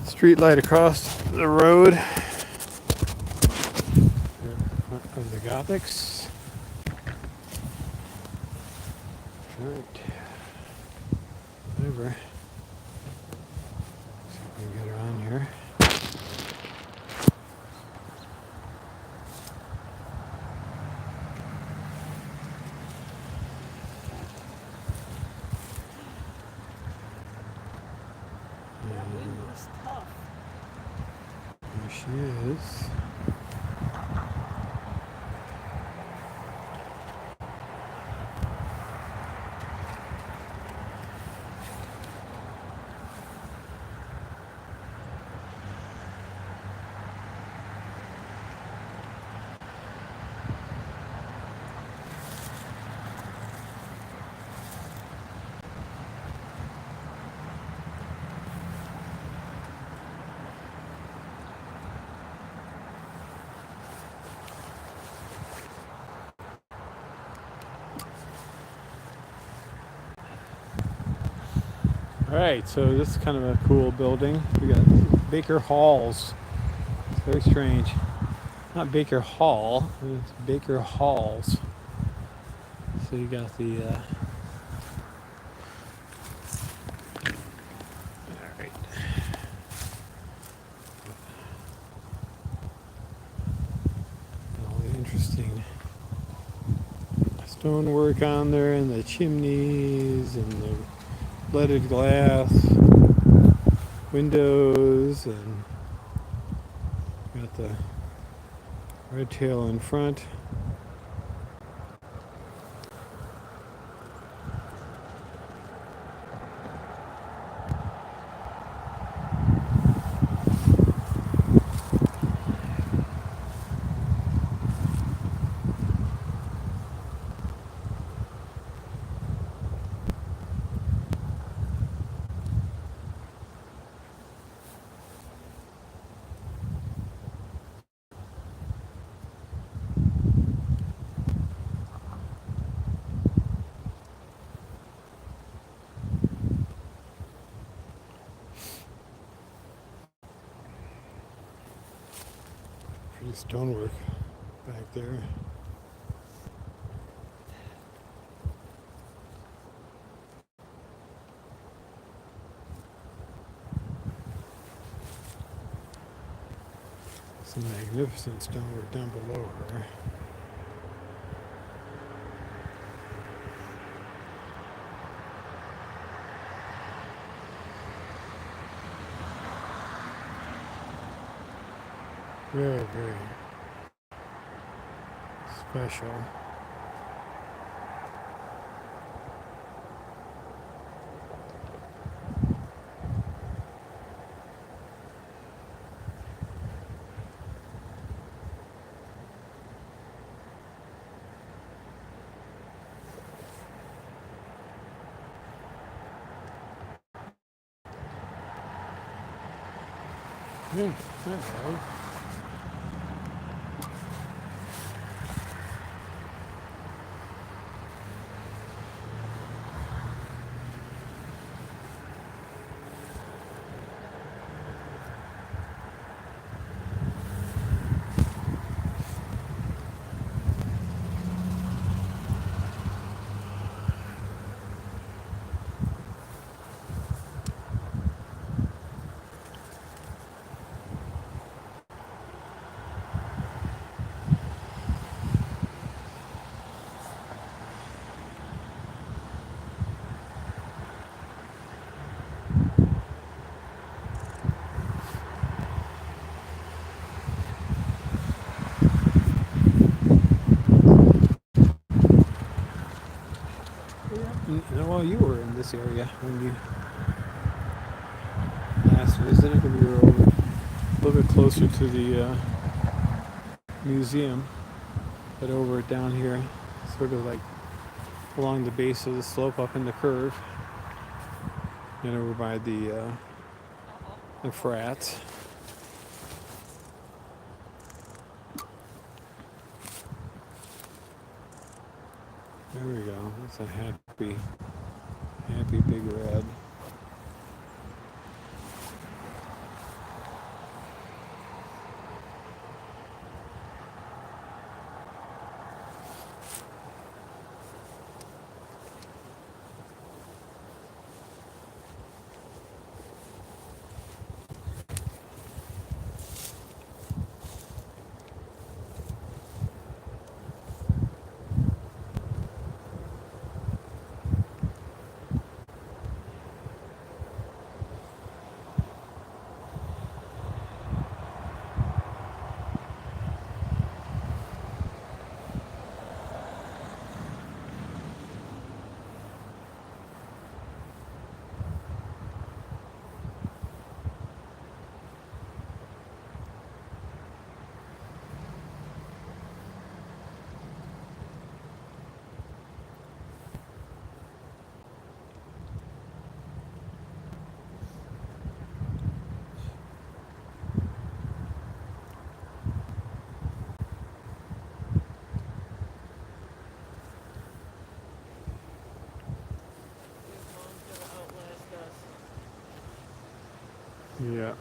street light across the road of the Gothics. All right, whatever. See if we can get her on here. There she is. All right, so this is kind of a cool building. We got Baker Halls. It's very strange. Not Baker Hall, it's Baker Halls. So you got the all right. All the interesting stonework on there, and the chimneys, and the leaded glass windows, and got the red tail in front. Stonework back there. Some magnificent stonework down below her. Very, very special. Yeah, hello. Well, you were in this area when you last visited. We were over a little bit closer to the museum, but over down here, sort of like along the base of the slope up in the curve, and over by the frats. There we go. That's a happy big red. Yeah.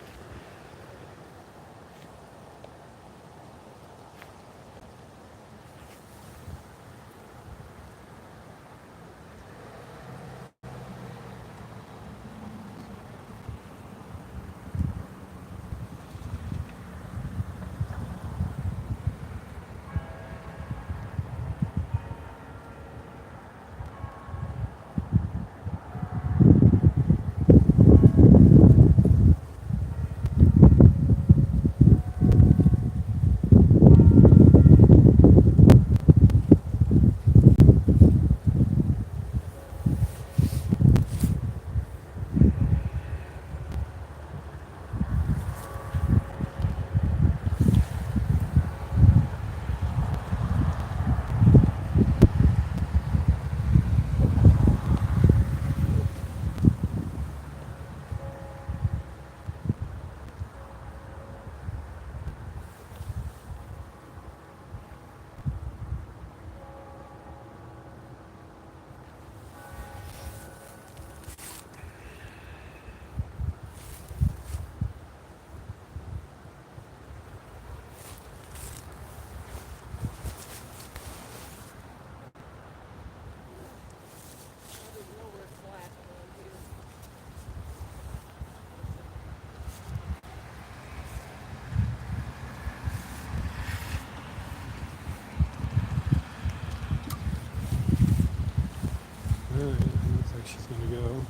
go.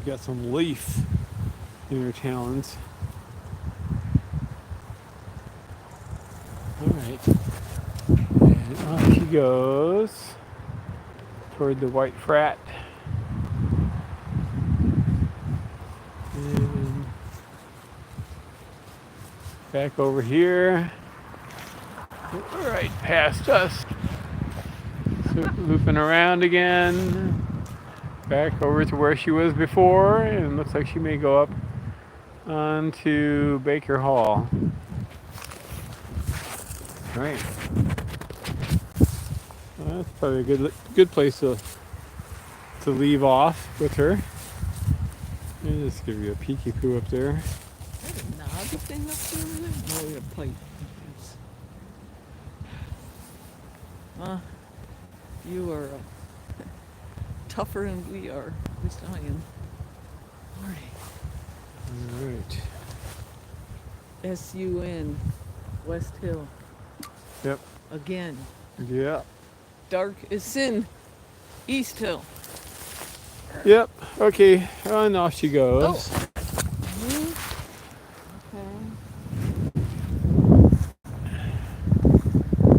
Got some leaf in her talons. Alright. And off she goes toward the white frat. And back over here. Right past us. So looping around again. Back over to where she was before. And looks like she may go up onto Baker Hall. Right. Well, that's probably a good place to leave off with her. Let me just give you a peeky poo up there. Is that a knob thing up there? No, a pipe. You are tougher than we are. At least I am. All right. All right. S-U-N, West Hill. Yep. Again. Yeah. Dark as sin, East Hill. Yep. Okay. And off she goes. Oh.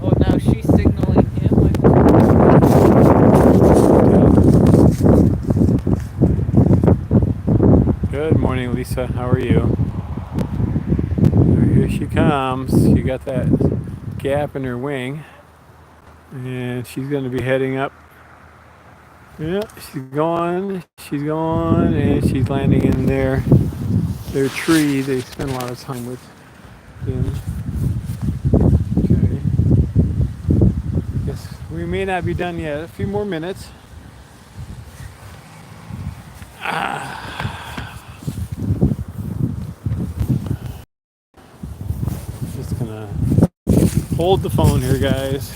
Oh, now she's signaling him. Good morning, Lisa. How are you? Here she comes. She got that gap in her wing, and she's going to be heading up. Yeah, she's going, and she's landing in their tree. They spend a lot of time with them. Okay. Yes, we may not be done yet. A few more minutes. Just gonna hold the phone here, guys.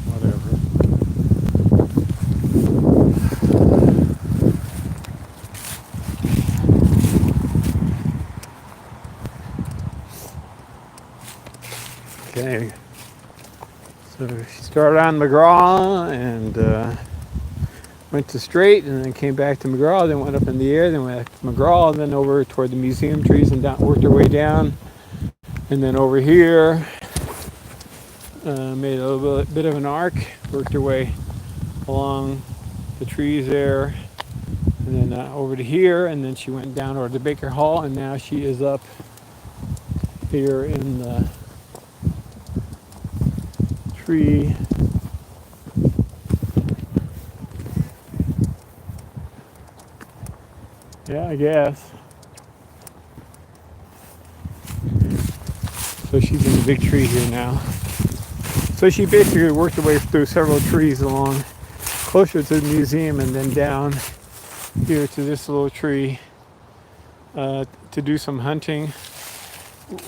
Whatever. Okay. So she started on McGraw and went to straight, and then came back to McGraw, then went up in the air, then went back to McGraw, then over toward the museum trees and down, worked her way down, and then over here, made a little bit of an arc, worked her way along the trees there, and then over to here, and then she went down over to Baker Hall, and now she is up here in the tree. Yeah, I guess. So she's in the big tree here now. So she basically worked her way through several trees along closer to the museum and then down here to this little tree to do some hunting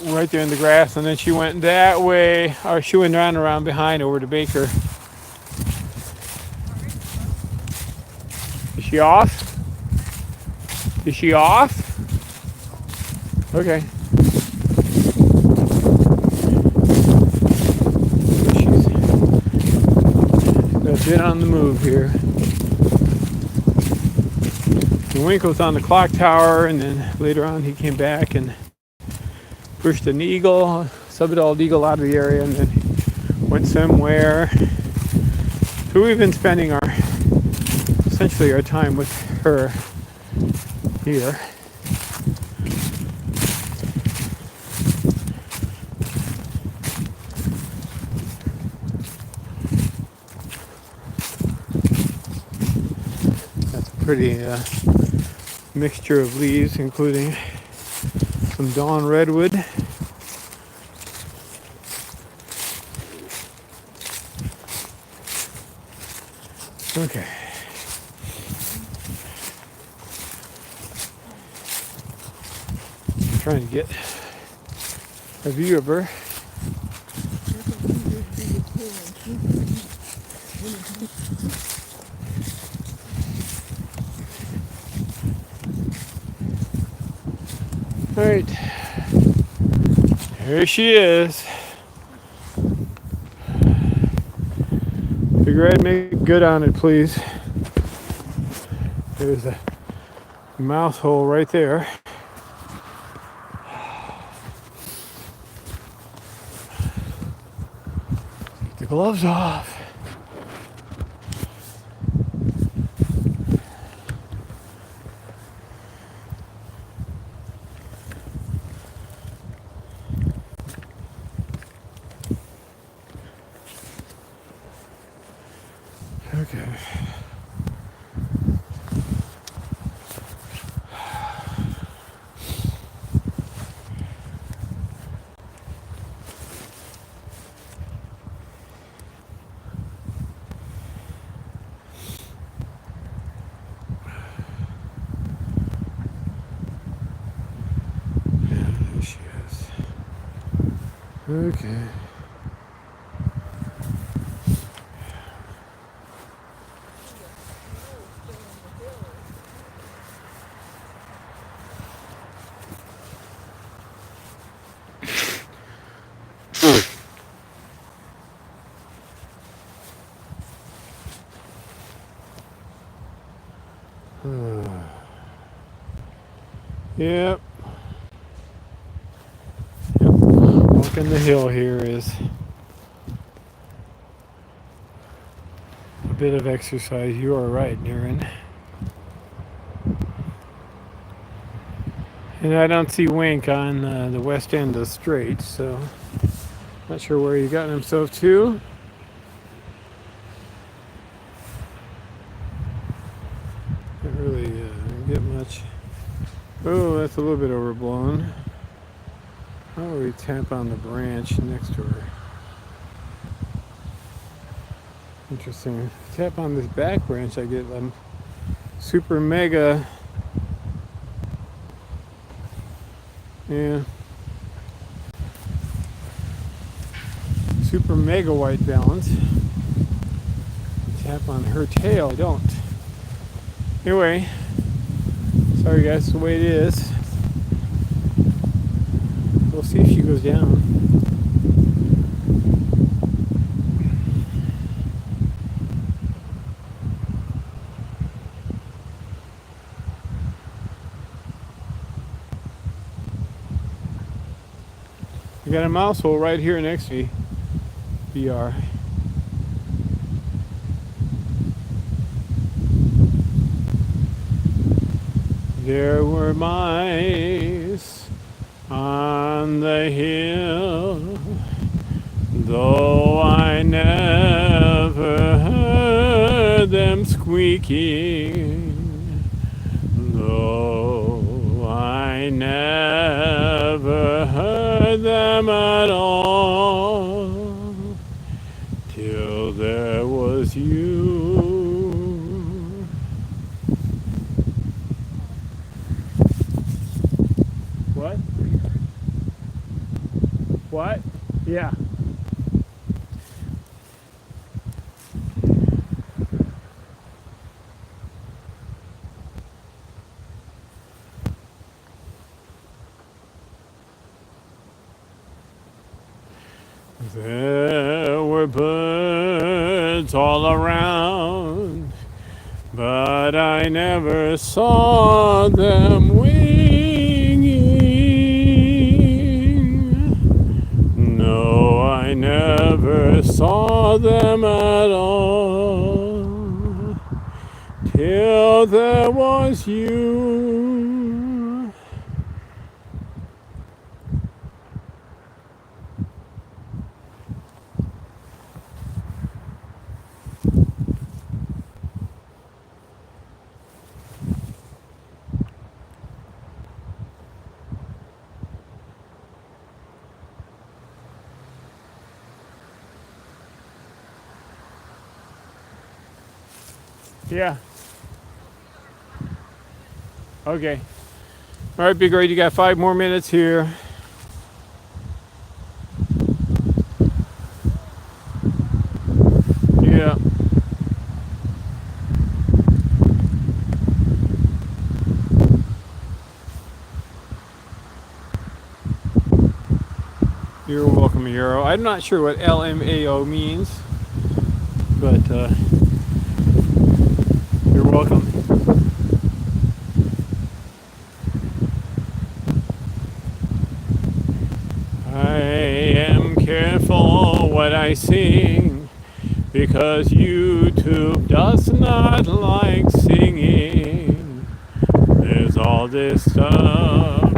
right there in the grass. And then she went that way, or she went around behind over to Baker. Is she off? Is she off? Okay. She's a bit on the move here. The Wink was on the clock tower, and then later on he came back and pushed an eagle, sub-adult eagle out of the area, and then went somewhere. So we've been spending essentially our time with her here. That's a pretty mixture of leaves, including some dawn redwood. Okay. Trying to get a view of her. All right, here she is. Figure I'd make good on it, please. There's a mouth hole right there. Take the gloves off. Okay. There she is. Okay. Yep. Walking the hill here is a bit of exercise. You are right, Darren. And I don't see Wink on the west end of the strait, so not sure where he got himself to. Can't really get much. Oh, that's a little bit overblown. How do we tap on the branch next to her? Interesting. Tap on this back branch, I get super mega. Yeah. Super mega white balance. Tap on her tail, I don't. Anyway, sorry guys, it's the way it is. We'll see if she goes down. We got a mouse hole right here next to me. BR. There were mice on the hill, though I never heard them squeaking, though I never heard them at all, till there was you. What? What? Yeah. There were birds all around, but I never saw them winging. No, I never saw them at all, till there was you. Yeah. Okay. All right, Big Ray, you got 5 more minutes here. Yeah. You're welcome, Euro. I'm not sure what LMAO means, but you're welcome. I am careful what I sing because YouTube does not like singing. There's all this stuff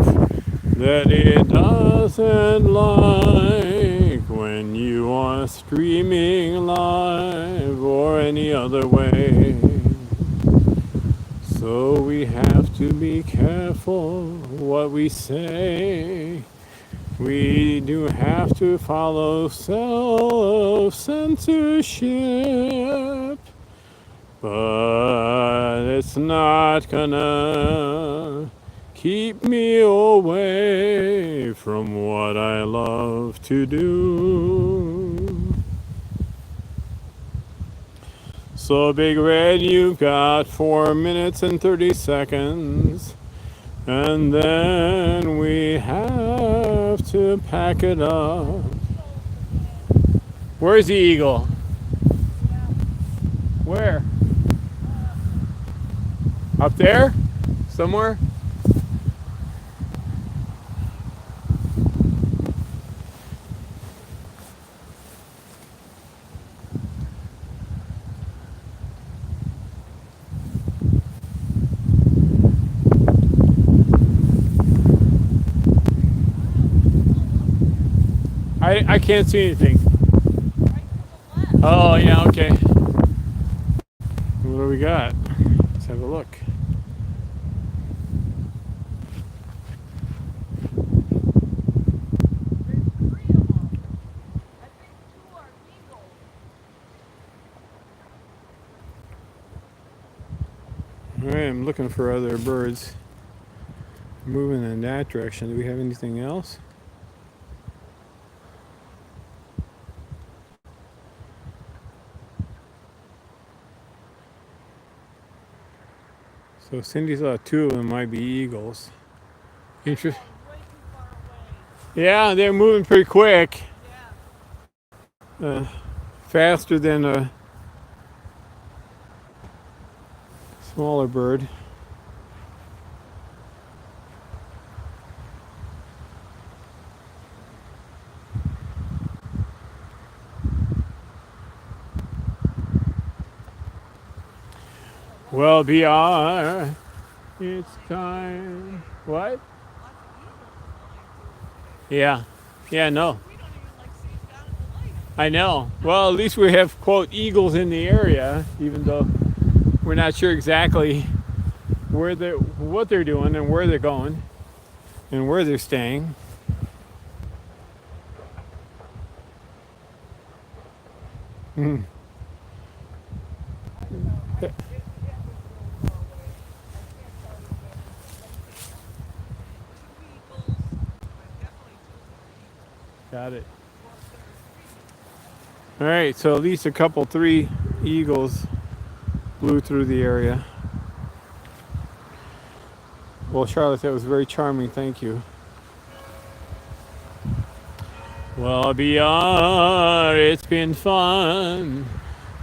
that it doesn't like when you are streaming live or any other way. So we have to be careful what we say. We do have to follow self-censorship, but it's not gonna keep me away from what I love to do. So Big Red, you've got 4 minutes and 30 seconds. And then we have to pack it up. Where's the eagle? Where? Up there? Somewhere? I can't see anything. Oh, yeah, okay. What do we got? Let's have a look. All right, I'm looking for other birds moving in that direction. Do we have anything else? So Cindy thought 2 of them might be eagles. Interest. Yeah, they're moving pretty quick. Faster than a smaller bird. Well, BR, it's time. What? Yeah. Yeah, no. I know. Well, at least we have, quote, eagles in the area, even though we're not sure exactly what they're doing and where they're going and where they're staying. Got it. All right, so at least 3 eagles flew through the area. Well, Charlotte, that was very charming. Thank you. Well, BR, it's been fun,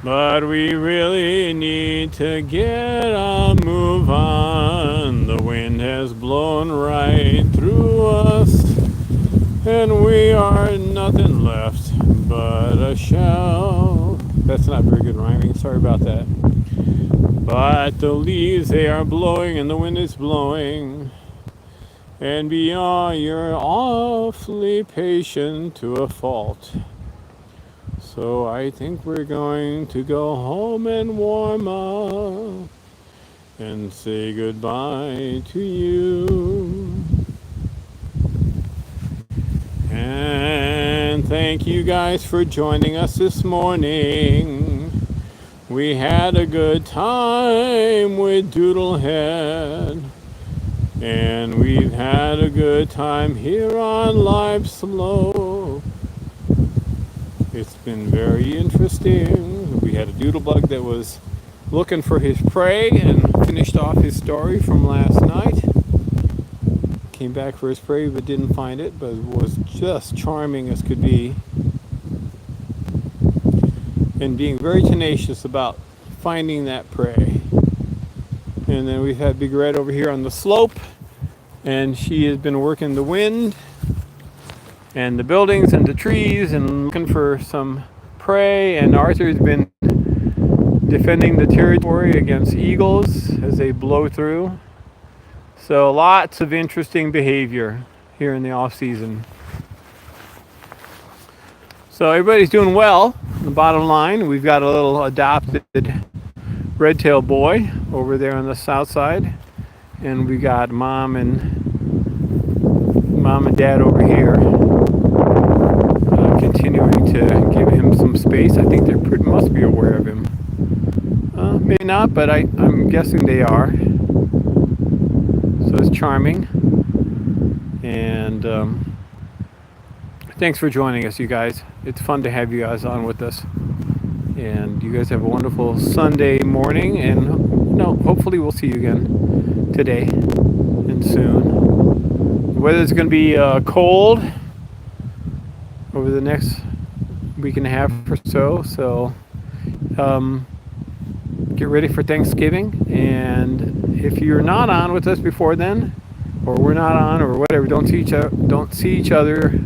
but we really need to get a move on. The wind has blown right through us, and we are nothing left but a shell. That's not very good rhyming. Sorry about that. But the leaves, they are blowing and the wind is blowing. And beyond, you're awfully patient to a fault. So I think we're going to go home and warm up and say goodbye to you. And thank you guys for joining us this morning. We had a good time with Doodlehead. And we've had a good time here on Live Slow. It's been very interesting. We had a doodlebug that was looking for his prey and finished off his story from last night. Came back for his prey but didn't find it, but was just charming as could be. and being very tenacious about finding that prey. And then we've had Big Red over here on the slope, and she has been working the wind and the buildings and the trees and looking for some prey. And Arthur's been defending the territory against eagles as they blow through. So lots of interesting behavior here in the off season. So everybody's doing well. The bottom line, we've got a little adopted red-tailed boy over there on the south side, and we got mom and dad over here, continuing to give him some space. I think they must be aware of him. Maybe not, but I'm guessing they are. So it's charming. And thanks for joining us, you guys. It's fun to have you guys on with us. And you guys have a wonderful Sunday morning. And hopefully we'll see you again today and soon. The weather's going to be cold over the next week and a half or so. So get ready for Thanksgiving. And if you're not on with us before then, or we're not on, or whatever, don't see each other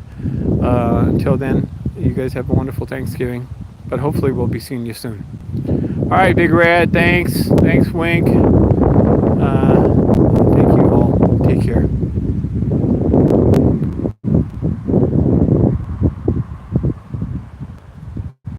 until then. You guys have a wonderful Thanksgiving, but hopefully we'll be seeing you soon. All right, Big Red, thanks Wink. Thank you all. Take care.